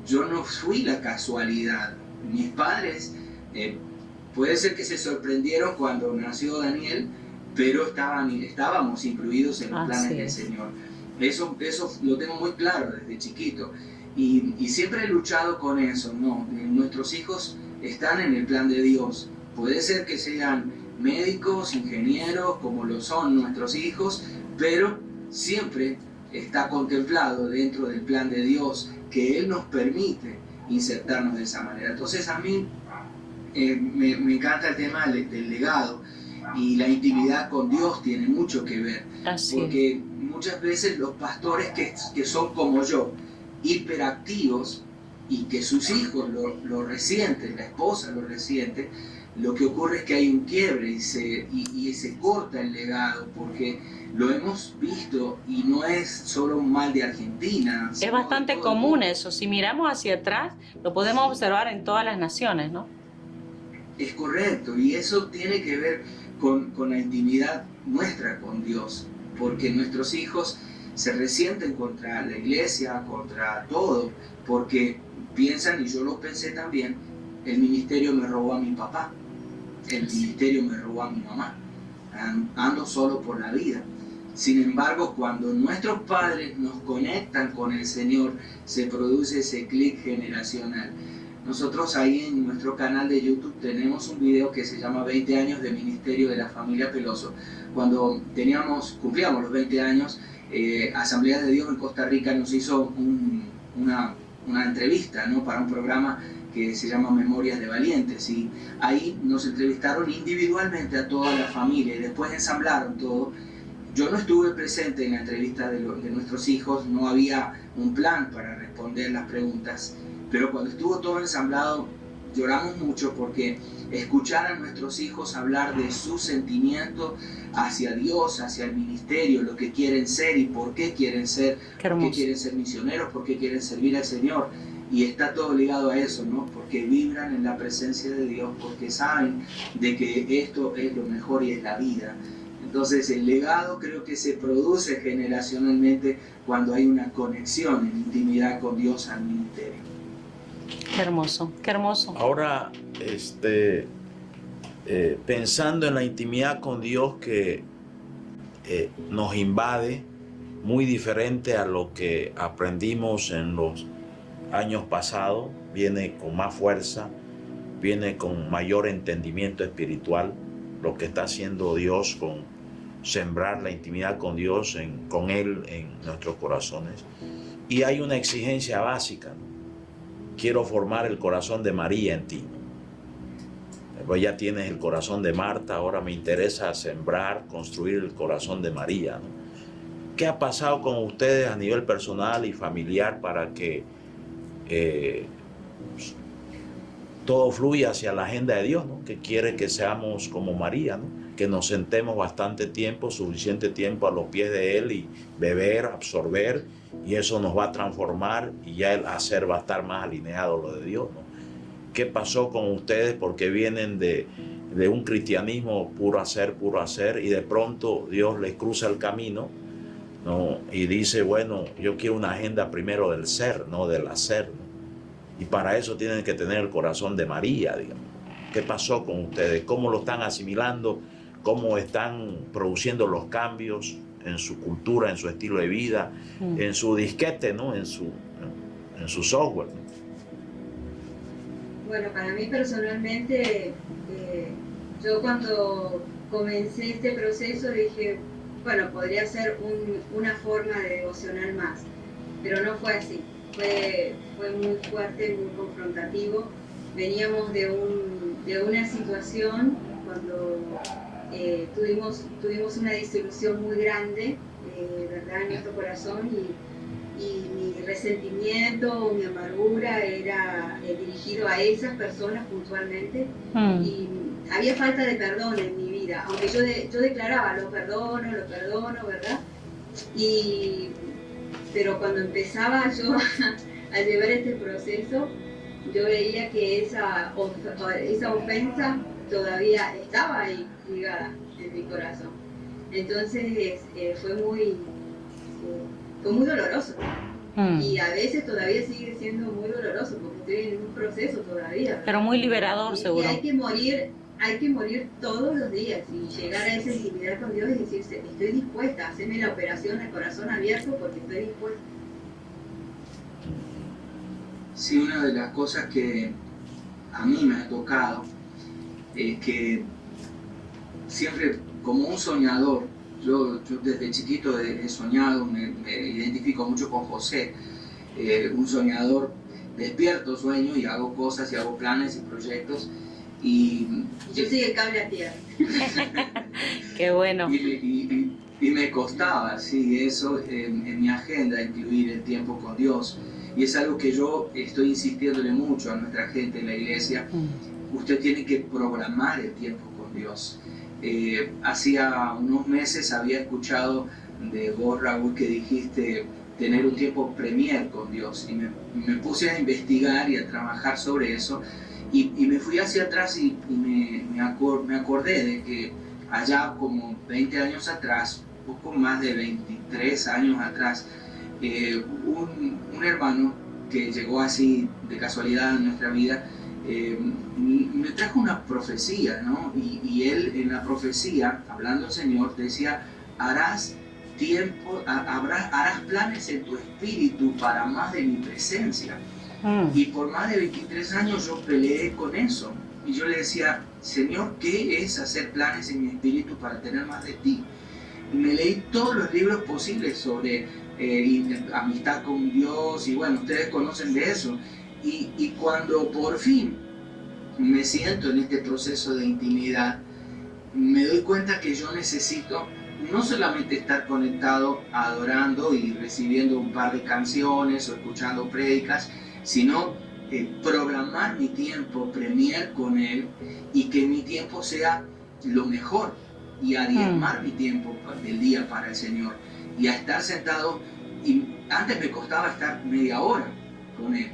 S6: Yo no fui la casualidad. Mis padres, puede ser que se sorprendieron cuando nació Daniel, pero estábamos incluidos en los planes del Señor. Eso lo tengo muy claro desde chiquito. Y siempre he luchado con eso, ¿no? Nuestros hijos están en el plan de Dios. Puede ser que sean médicos, ingenieros, como lo son nuestros hijos, pero siempre está contemplado dentro del plan de Dios que Él nos permite insertarnos de esa manera. Entonces a mí me encanta el tema del legado, y la intimidad con Dios tiene mucho que ver. Porque muchas veces los pastores que son como yo, hiperactivos, y que sus hijos lo resienten, la esposa lo resiente, lo que ocurre es que hay un quiebre y se corta el legado, porque lo hemos visto y no es solo un mal de Argentina.
S5: Es bastante común eso. Si miramos hacia atrás, lo podemos observar en todas las naciones, ¿no?
S6: Es correcto, y eso tiene que ver con la intimidad nuestra con Dios, porque nuestros hijos se resienten contra la iglesia, contra todo, porque piensan, y yo lo pensé también, el ministerio me robó a mi papá, el ministerio me robó a mi mamá, ando solo por la vida. Sin embargo, cuando nuestros padres nos conectan con el Señor, se produce ese clic generacional. nosotros ahí en nuestro canal de YouTube tenemos un video que se llama 20 años de ministerio de la familia Peloso. Cuando cumplíamos los 20 años, Asamblea de Dios en Costa Rica nos hizo una entrevista, ¿no?, para un programa que se llama Memorias de Valientes, y ahí nos entrevistaron individualmente a toda la familia y después ensamblaron todo. Yo no estuve presente en la entrevista de nuestros hijos, no había un plan para responder las preguntas, pero cuando estuvo todo ensamblado lloramos mucho porque escuchar a nuestros hijos hablar de su sentimiento hacia Dios, hacia el ministerio, lo que quieren ser y por qué quieren ser, por qué quieren ser misioneros, por qué quieren servir al Señor. Y está todo ligado a eso, ¿no? Porque vibran en la presencia de Dios, porque saben de que esto es lo mejor y es la vida. Entonces el legado creo que se produce generacionalmente cuando hay una conexión en intimidad con Dios al ministerio.
S5: Qué hermoso, qué hermoso.
S3: Ahora, pensando en la intimidad con Dios que nos invade, muy diferente a lo que aprendimos en los años pasados, viene con más fuerza, viene con mayor entendimiento espiritual, lo que está haciendo Dios con sembrar la intimidad con Dios, con Él en nuestros corazones. Y hay una exigencia básica, ¿no? Quiero formar el corazón de María en ti, ¿no? Pues ya tienes el corazón de Marta, ahora me interesa sembrar, construir el corazón de María, ¿no? ¿Qué ha pasado con ustedes a nivel personal y familiar para que todo fluya hacia la agenda de Dios, ¿no?, que quiere que seamos como María, ¿no?, que nos sentemos bastante tiempo, suficiente tiempo a los pies de Él y beber, absorber, y eso nos va a transformar y ya el hacer va a estar más alineado a lo de Dios, ¿no? ¿Qué pasó con ustedes? Porque vienen de un cristianismo puro hacer, y de pronto Dios les cruza el camino, ¿no?, y dice, bueno, yo quiero una agenda primero del ser, no del hacer, ¿no? Y para eso tienen que tener el corazón de María, digamos. ¿Qué pasó con ustedes? ¿Cómo lo están asimilando? ¿Cómo están produciendo los cambios en su cultura, en su estilo de vida, en su disquete, ¿no?, en su software, ¿no?
S7: Bueno, para mí personalmente, yo cuando comencé este proceso dije, bueno, podría ser una forma de devocional más, pero no fue así. Fue muy fuerte, muy confrontativo. Veníamos de una situación cuando tuvimos una desilusión muy grande, ¿verdad?, en nuestro corazón, y mi resentimiento, mi amargura era dirigido a esas personas puntualmente, y había falta de perdón en mi vida, aunque yo declaraba, lo perdono, ¿verdad? Pero cuando empezaba yo a llevar este proceso, yo veía que esa ofensa todavía estaba ahí ligada en mi corazón. Entonces fue muy doloroso. Y a veces todavía sigue siendo muy doloroso porque estoy en un proceso todavía, ¿verdad?
S5: Pero muy liberador, seguro.
S7: Y hay que morir todos los días y llegar a esa intimidad con Dios y decirse, estoy dispuesta a hacerme la operación del corazón abierto porque estoy dispuesta.
S6: Sí, una de las cosas que a mí me ha tocado es que siempre, como un soñador, yo desde chiquito he soñado, me identifico mucho con José, un soñador, despierto, sueño y hago cosas y hago planes y proyectos. Y
S7: yo soy el cable a tierra.
S5: Qué bueno.
S6: Y me costaba, sí, eso en mi agenda, incluir el tiempo con Dios. Y es algo que yo estoy insistiéndole mucho a nuestra gente en la iglesia. Usted tiene que programar el tiempo con Dios. Hacía unos meses había escuchado de vos, Raúl, que dijiste tener un tiempo premier con Dios. Y me puse a investigar y a trabajar sobre eso. Y me fui hacia atrás y me acordé de que allá como 20 años atrás, poco más de 23 años atrás, un hermano que llegó así de casualidad en nuestra vida, me trajo una profecía, ¿no? Y él en la profecía, hablando al Señor, decía, harás planes en tu espíritu para más de mi presencia. Y por más de 23 años yo peleé con eso. Y yo le decía, Señor, ¿qué es hacer planes en mi espíritu para tener más de ti? Y me leí todos los libros posibles sobre amistad con Dios, y bueno, ustedes conocen de eso. Y cuando por fin me siento en este proceso de intimidad, me doy cuenta que yo necesito no solamente estar conectado adorando y recibiendo un par de canciones o escuchando prédicas, sino programar mi tiempo, premiar con Él, y que mi tiempo sea lo mejor, y a diezmar mi tiempo del día para el Señor, y a estar sentado. Y antes me costaba estar media hora con Él,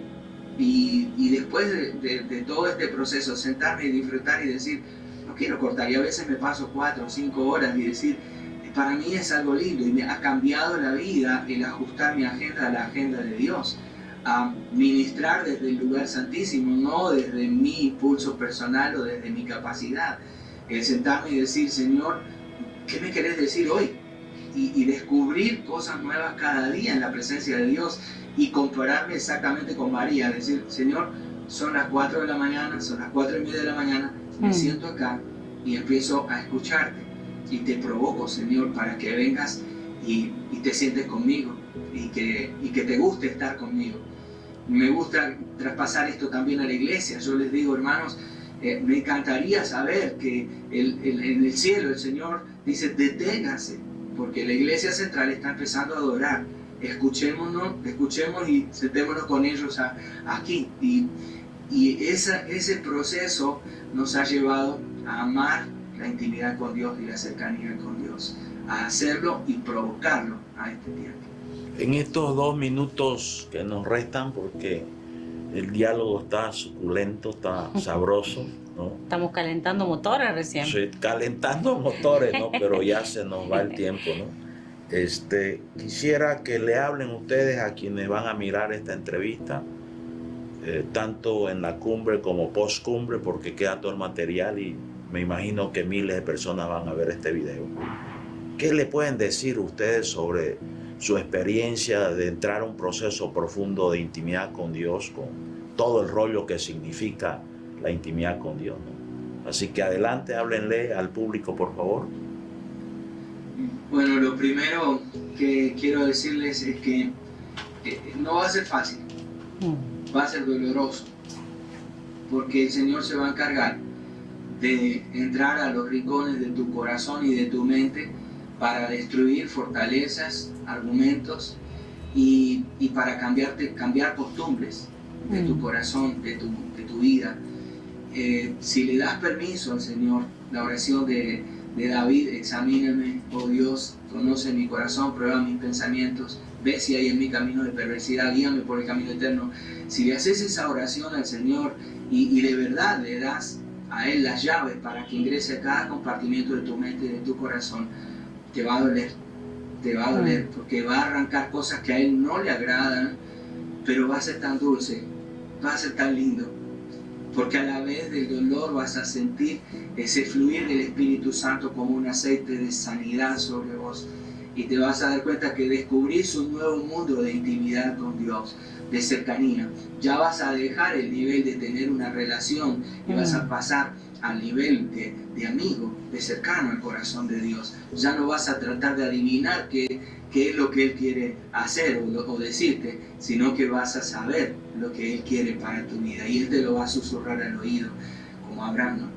S6: y después de todo este proceso, sentarme y disfrutar y decir, no quiero cortar, y a veces me paso 4 o 5 horas y decir, para mí es algo lindo, y me ha cambiado la vida el ajustar mi agenda a la agenda de Dios, a ministrar desde el lugar santísimo, no desde mi impulso personal o desde mi capacidad. El sentarme y decir, Señor, ¿qué me querés decir hoy? Y descubrir cosas nuevas cada día en la presencia de Dios, y compararme exactamente con María, decir, Señor, son las 4 de la mañana, son las 4:30 de la mañana, me siento acá y empiezo a escucharte, y te provoco, Señor, para que vengas y te sientes conmigo, y que te guste estar conmigo. Me gusta traspasar esto también a la iglesia. Yo les digo, hermanos, me encantaría saber que en el cielo el Señor dice, deténganse, porque la iglesia central está empezando a adorar. Escuchemos y sentémonos con ellos aquí. Y ese proceso nos ha llevado a amar la intimidad con Dios y la cercanía con Dios, a hacerlo y provocarlo a este tiempo.
S3: En estos 2 minutos que nos restan, porque el diálogo está suculento, está sabroso, ¿no?
S5: Estamos calentando motores recién.
S3: Sí, calentando motores, ¿no? Pero ya se nos va el tiempo, ¿no? Quisiera que le hablen ustedes a quienes van a mirar esta entrevista, tanto en la cumbre como post cumbre, porque queda todo el material y me imagino que miles de personas van a ver este video. ¿Qué le pueden decir ustedes sobre su experiencia de entrar a un proceso profundo de intimidad con Dios, con todo el rollo que significa la intimidad con Dios, ¿no? Así que adelante, háblenle al público, por favor.
S6: Bueno, lo primero que quiero decirles es que no va a ser fácil, va a ser doloroso, porque el Señor se va a encargar de entrar a los rincones de tu corazón y de tu mente para destruir fortalezas, argumentos, y para cambiar costumbres de tu corazón, de tu vida. Si le das permiso al Señor, la oración de David, examíname, oh Dios, conoce mi corazón, prueba mis pensamientos, ve si hay en mi camino de perversidad, guíame por el camino eterno. Si le haces esa oración al Señor y de verdad le das a Él las llaves para que ingrese a cada compartimiento de tu mente y de tu corazón, te va a doler, porque va a arrancar cosas que a Él no le agradan, pero va a ser tan dulce, va a ser tan lindo, porque a la vez del dolor vas a sentir ese fluir del Espíritu Santo como un aceite de sanidad sobre vos, y te vas a dar cuenta que descubrís un nuevo mundo de intimidad con Dios, de cercanía. Ya vas a dejar el nivel de tener una relación y vas a pasar al nivel de amigo, de cercano al corazón de Dios. Ya no vas a tratar de adivinar qué es lo que Él quiere hacer o decirte, sino que vas a saber lo que Él quiere para tu vida, y Él te lo va a susurrar al oído, como Abraham, ¿no?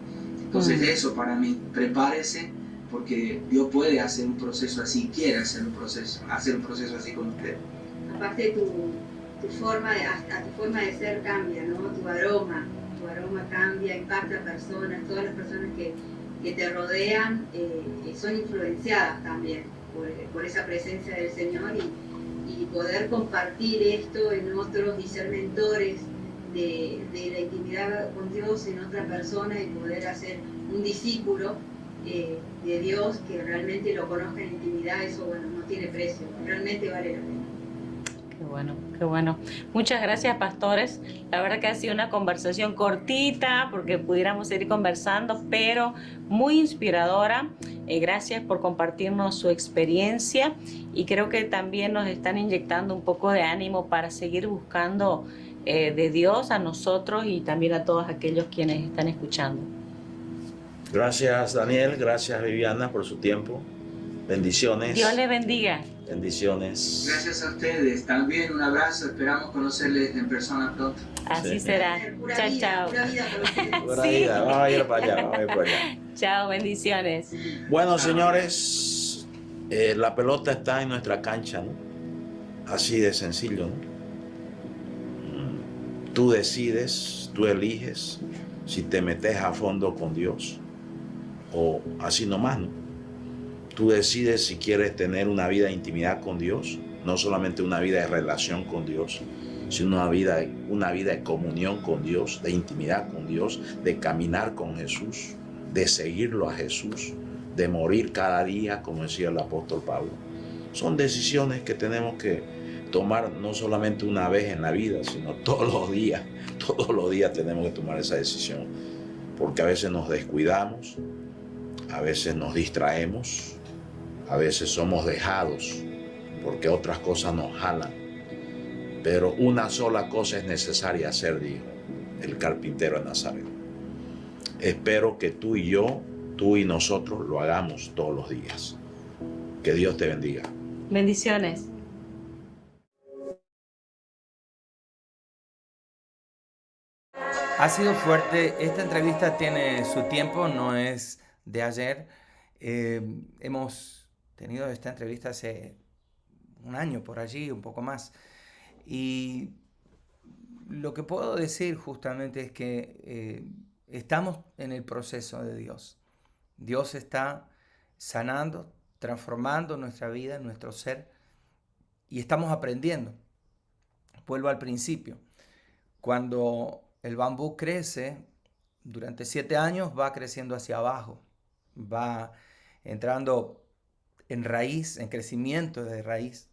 S6: Entonces eso para mí, prepárese, porque Dios puede hacer un proceso así, quiere hacer un proceso así con usted.
S7: Aparte tu forma de ser cambia, ¿no? Tu aroma cambia, impacta a personas, todas las personas que te rodean son influenciadas también por esa presencia del Señor, y poder compartir esto en otros y ser mentores de la intimidad con Dios en otra persona, y poder hacer un discípulo de Dios que realmente lo conozca en intimidad, eso bueno, no tiene precio, realmente vale la pena.
S5: Qué bueno. Muchas gracias, pastores. La verdad que ha sido una conversación cortita porque pudiéramos seguir conversando, pero muy inspiradora. Gracias por compartirnos su experiencia, y creo que también nos están inyectando un poco de ánimo para seguir buscando de Dios a nosotros y también a todos aquellos quienes están escuchando.
S3: Gracias, Daniel. Gracias, Viviana, por su tiempo. Bendiciones.
S5: Dios les bendiga.
S3: Bendiciones.
S6: Gracias a ustedes. También un abrazo. Esperamos conocerles en persona pronto.
S5: Así
S3: Sí.
S5: será.
S7: Pura
S5: Chao,
S7: vida,
S5: chao.
S7: pura vida con ustedes.
S3: Buena
S5: Sí.
S3: vida. Vamos a ir para allá. Vamos a ir para allá.
S5: Chao, bendiciones.
S3: Bueno, señores, la pelota está en nuestra cancha, ¿no? Así de sencillo, ¿no? Tú decides, tú eliges si te metes a fondo con Dios o así nomás, ¿no? Tú decides si quieres tener una vida de intimidad con Dios, no solamente una vida de relación con Dios, sino una vida de comunión con Dios, de intimidad con Dios, de caminar con Jesús, de seguirlo a Jesús, de morir cada día, como decía el apóstol Pablo. Son decisiones que tenemos que tomar no solamente una vez en la vida, sino todos los días. Todos los días tenemos que tomar esa decisión, porque a veces nos descuidamos, a veces nos distraemos, a veces somos dejados porque otras cosas nos jalan. Pero una sola cosa es necesaria hacer, dijo el carpintero de Nazaret. Espero que tú y yo, tú y nosotros lo hagamos todos los días. Que Dios te bendiga.
S5: Bendiciones.
S1: Ha sido fuerte. Esta entrevista tiene su tiempo, no es de ayer. Hemos tenido esta entrevista hace un año por allí, un poco más. Y lo que puedo decir justamente es que estamos en el proceso de Dios. Dios está sanando, transformando nuestra vida, nuestro ser, y estamos aprendiendo. Vuelvo al principio. Cuando el bambú crece, durante 7 años va creciendo hacia abajo, va entrando en raíz, en crecimiento de raíz,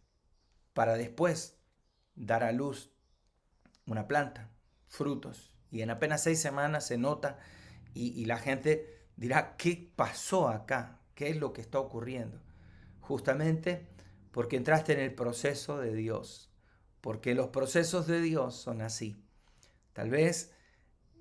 S1: para después dar a luz una planta, frutos. Y en apenas 6 semanas se nota y la gente dirá, ¿qué pasó acá? ¿Qué es lo que está ocurriendo? Justamente porque entraste en el proceso de Dios, porque los procesos de Dios son así. Tal vez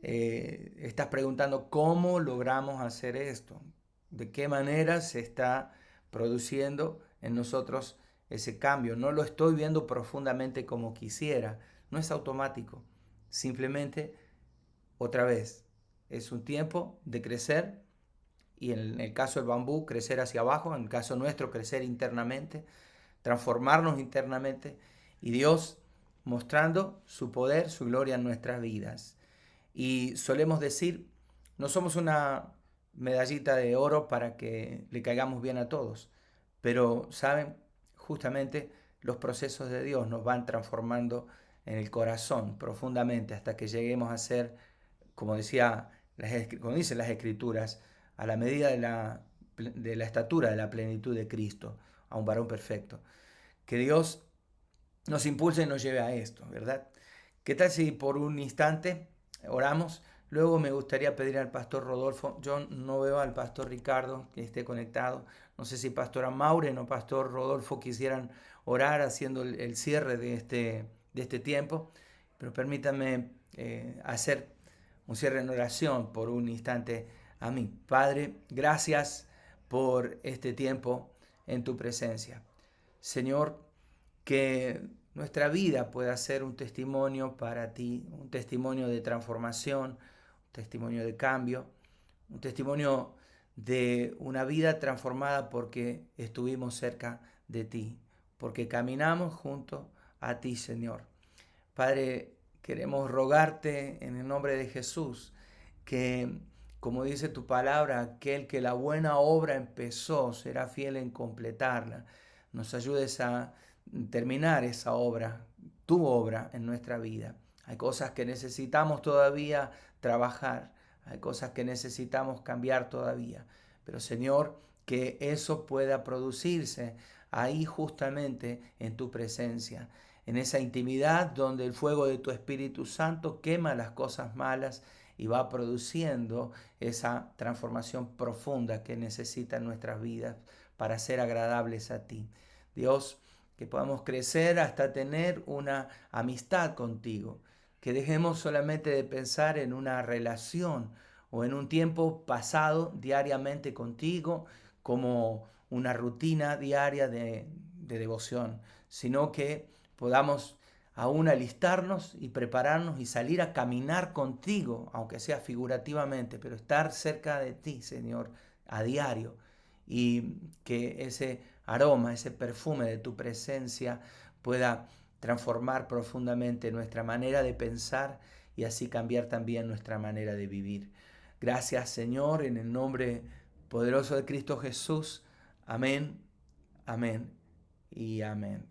S1: estás preguntando cómo logramos hacer esto, de qué manera se está produciendo en nosotros ese cambio. No lo estoy viendo profundamente como quisiera, no es automático, simplemente otra vez es un tiempo de crecer y en el caso del bambú crecer hacia abajo, en el caso nuestro crecer internamente, transformarnos internamente y Dios mostrando su poder, su gloria en nuestras vidas. Y solemos decir, no somos una medallita de oro para que le caigamos bien a todos, pero saben, justamente los procesos de Dios nos van transformando en el corazón profundamente hasta que lleguemos a ser, como dicen las Escrituras, a la medida de la estatura de la plenitud de Cristo, a un varón perfecto. Que Dios nos impulse y nos lleve a esto, ¿verdad? ¿Qué tal si por un instante oramos? Luego me gustaría pedir al pastor Rodolfo, yo no veo al pastor Ricardo que esté conectado, no sé si pastora Mauren o pastor Rodolfo quisieran orar haciendo el cierre de este tiempo, pero permítanme hacer un cierre en oración por un instante a mí. Padre, gracias por este tiempo en tu presencia. Señor, que nuestra vida pueda ser un testimonio para ti, un testimonio de transformación, un testimonio de cambio, un testimonio de una vida transformada porque estuvimos cerca de ti, porque caminamos junto a ti, Señor. Padre, queremos rogarte en el nombre de Jesús que, como dice tu palabra, aquel que la buena obra empezó será fiel en completarla. Nos ayudes a terminar esa obra, tu obra en nuestra vida. Hay cosas que necesitamos todavía trabajar, hay cosas que necesitamos cambiar todavía, pero Señor, que eso pueda producirse ahí justamente en tu presencia, en esa intimidad donde el fuego de tu Espíritu Santo quema las cosas malas y va produciendo esa transformación profunda que necesitan nuestras vidas para ser agradables a ti. Dios, que podamos crecer hasta tener una amistad contigo, que dejemos solamente de pensar en una relación o en un tiempo pasado diariamente contigo como una rutina diaria de devoción, sino que podamos aún alistarnos y prepararnos y salir a caminar contigo, aunque sea figurativamente, pero estar cerca de ti, Señor, a diario, y que ese aroma, ese perfume de tu presencia pueda transformar profundamente nuestra manera de pensar y así cambiar también nuestra manera de vivir. Gracias, Señor, en el nombre poderoso de Cristo Jesús. Amén, amén y amén.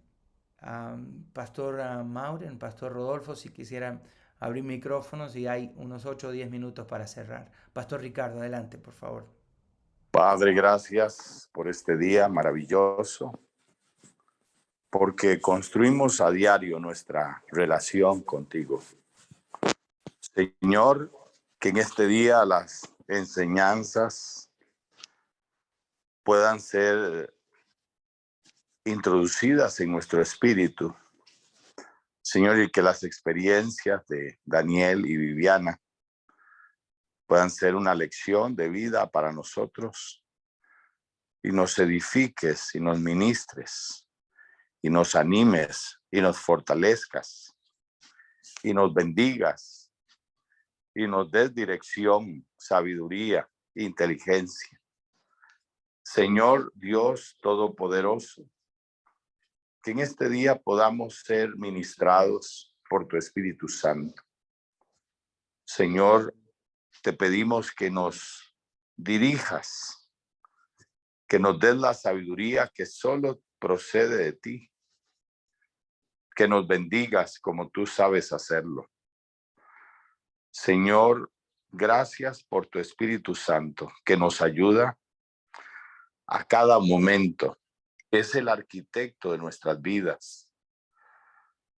S1: Pastor Maureen, Pastor Rodolfo, si quisieran abrir micrófonos, y hay unos 8 o 10 minutos para cerrar. Pastor Ricardo, adelante, por favor.
S8: Padre, gracias por este día maravilloso, porque construimos a diario nuestra relación contigo. Señor, que en este día las enseñanzas puedan ser introducidas en nuestro espíritu. Señor, y que las experiencias de Daniel y Viviana puedan ser una lección de vida para nosotros, y nos edifiques y nos ministres y nos animes y nos fortalezcas y nos bendigas y nos des dirección, sabiduría, inteligencia. Señor Dios Todopoderoso, que en este día podamos ser ministrados por tu Espíritu Santo. Señor, te pedimos que nos dirijas, que nos des la sabiduría que solo procede de ti, que nos bendigas como tú sabes hacerlo. Señor, gracias por tu Espíritu Santo, que nos ayuda a cada momento. Es el arquitecto de nuestras vidas.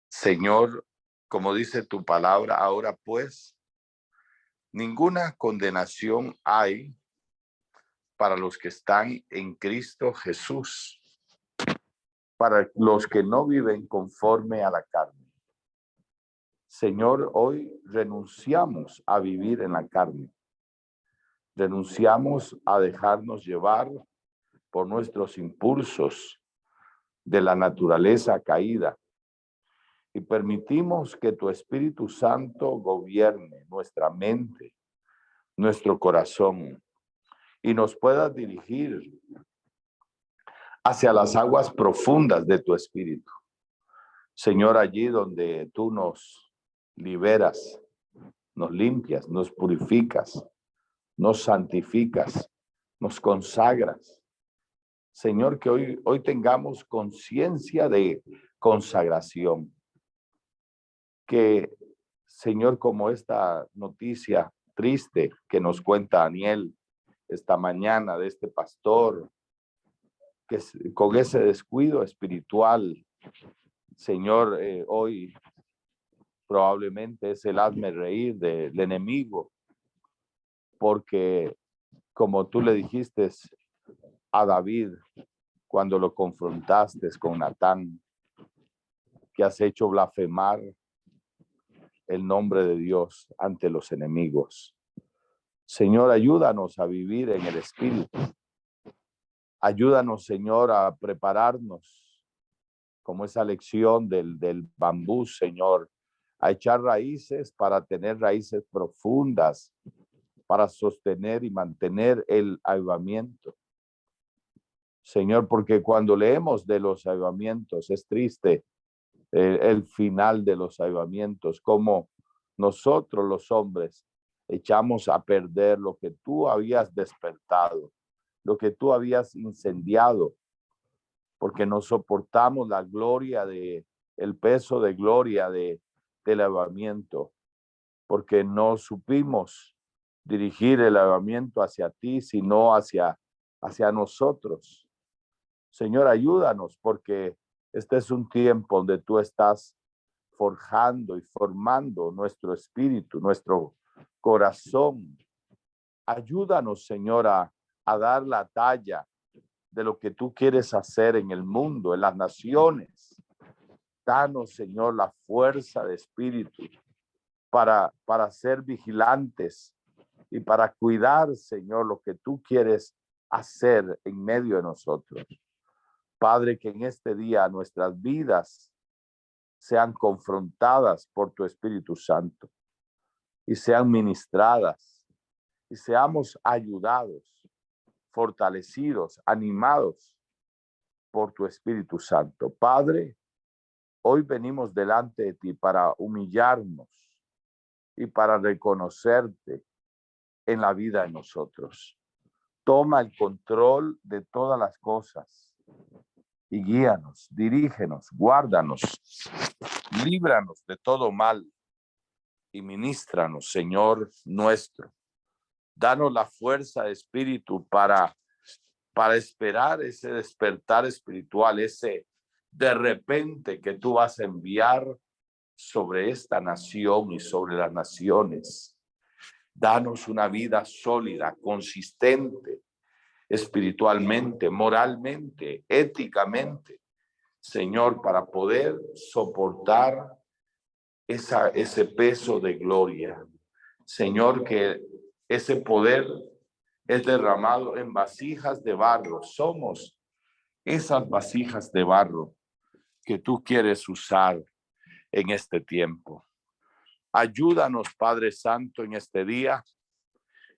S8: Señor, como dice tu palabra, ahora pues, ninguna condenación hay para los que están en Cristo Jesús, para los que no viven conforme a la carne. Señor, hoy renunciamos a vivir en la carne. Renunciamos a dejarnos llevar por nuestros impulsos de la naturaleza caída y permitimos que tu Espíritu Santo gobierne nuestra mente, nuestro corazón, y nos pueda dirigir hacia las aguas profundas de tu Espíritu. Señor, allí donde tú nos liberas, nos limpias, nos purificas, nos santificas, nos consagras. Señor, que hoy tengamos conciencia de consagración. Que, Señor, como esta noticia triste que nos cuenta Daniel esta mañana de este pastor, que con ese descuido espiritual, Señor, hoy probablemente es el hazme reír del enemigo, porque como tú le dijiste a David cuando lo confrontaste con Natán, que has hecho blasfemar el nombre de Dios ante los enemigos. Señor, ayúdanos a vivir en el Espíritu. Ayúdanos, Señor, a prepararnos como esa lección del bambú, Señor, a echar raíces para tener raíces profundas, para sostener y mantener el avivamiento. Señor, porque cuando leemos de los avivamientos es triste el final de los avivamientos, como nosotros los hombres echamos a perder lo que tú habías despertado, lo que tú habías incendiado, porque no soportamos la gloria el peso de gloria del avivamiento, porque no supimos dirigir el avivamiento hacia ti, sino hacia nosotros. Señor, ayúdanos, porque este es un tiempo donde tú estás forjando y formando nuestro espíritu, nuestro corazón. Ayúdanos, Señor, a dar la talla de lo que tú quieres hacer en el mundo, en las naciones. Danos, Señor, la fuerza de espíritu para ser vigilantes y para cuidar, Señor, lo que tú quieres hacer en medio de nosotros. Padre, que en este día nuestras vidas sean confrontadas por tu Espíritu Santo y sean ministradas y seamos ayudados, fortalecidos, animados por tu Espíritu Santo. Padre, hoy venimos delante de ti para humillarnos y para reconocerte en la vida de nosotros. Toma el control de todas las cosas y guíanos, dirígenos, guárdanos, líbranos de todo mal y ministranos, Señor nuestro. Danos la fuerza de espíritu para esperar ese despertar espiritual, ese de repente que tú vas a enviar sobre esta nación y sobre las naciones. Danos una vida sólida, consistente, espiritualmente, moralmente, éticamente, Señor, para poder soportar ese peso de gloria. Señor, que ese poder es derramado en vasijas de barro. Somos esas vasijas de barro que tú quieres usar en este tiempo. Ayúdanos, Padre Santo, en este día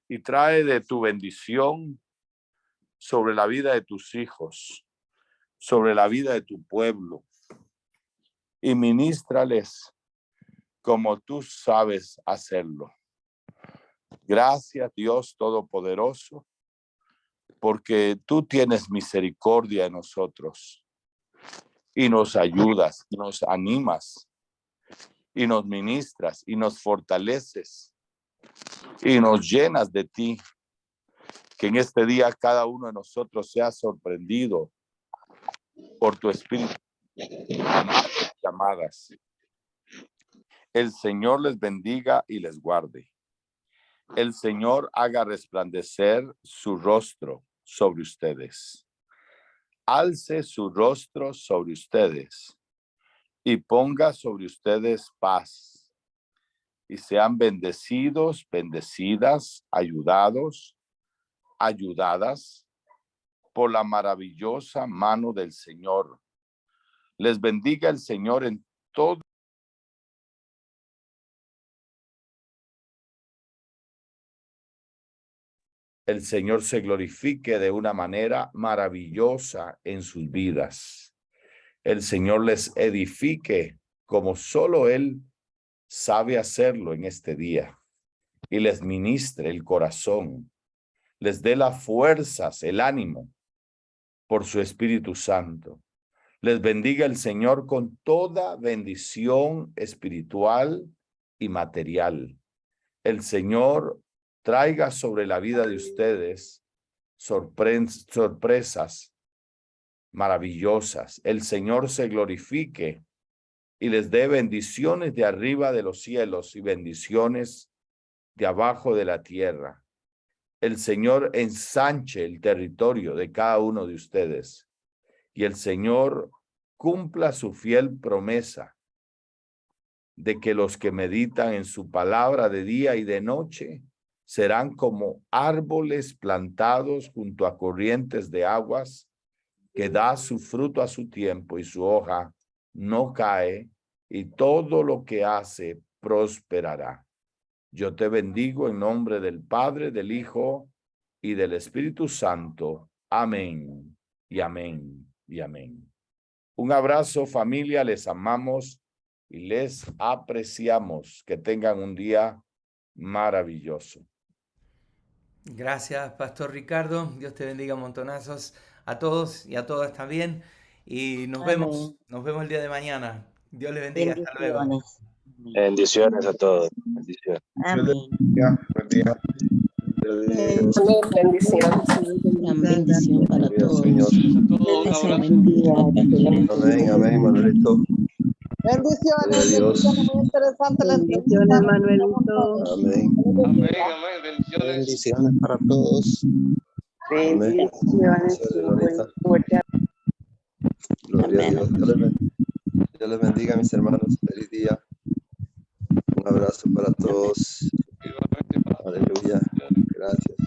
S8: y trae de tu bendición sobre la vida de tus hijos, sobre la vida de tu pueblo, y ministrales como tú sabes hacerlo. Gracias, Dios Todopoderoso, porque tú tienes misericordia de nosotros y nos ayudas, nos animas y nos ministras y nos fortaleces y nos llenas de ti. Que en este día cada uno de nosotros sea sorprendido por tu Espíritu, amados y amadas. El Señor les bendiga y les guarde. El Señor haga resplandecer su rostro sobre ustedes. Alce su rostro sobre ustedes y ponga sobre ustedes paz. Y sean bendecidos, bendecidas, ayudados, ayudadas por la maravillosa mano del Señor. Les bendiga el Señor en todo. El Señor se glorifique de una manera maravillosa en sus vidas. El Señor les edifique como solo Él sabe hacerlo en este día y les ministre el corazón, les dé las fuerzas, el ánimo por su Espíritu Santo. Les bendiga el Señor con toda bendición espiritual y material. El Señor traiga sobre la vida de ustedes sorpresas maravillosas. El Señor se glorifique y les dé bendiciones de arriba de los cielos y bendiciones de abajo de la tierra. El Señor ensanche el territorio de cada uno de ustedes y el Señor cumpla su fiel promesa de que los que meditan en su palabra de día y de noche serán como árboles plantados junto a corrientes de aguas, que da su fruto a su tiempo y su hoja no cae, y todo lo que hace prosperará. Yo te bendigo en nombre del Padre, del Hijo y del Espíritu Santo. Amén y amén y amén. Un abrazo, familia, les amamos y les apreciamos. Que tengan un día maravilloso.
S1: Gracias, Pastor Ricardo. Dios te bendiga montonazos a todos y a todas también. Y nos vemos el día de mañana. Dios les bendiga. Hasta luego.
S9: Bendiciones a todos. Bendiciones.
S10: Amén.
S9: Buen día.
S10: Gran bendición para todos.
S9: Señor.
S10: Amén, amén, Manuelito.
S11: Bendiciones,
S10: Dios.
S11: muy interesante la
S12: Bendiciones, Manuelito.
S10: Amén.
S9: Amén, amén.
S10: Bendiciones para todos. Amén. Gloria a Dios. Dios les bendiga, mis hermanos. Feliz día. Un abrazo para todos. Aleluya. Gracias.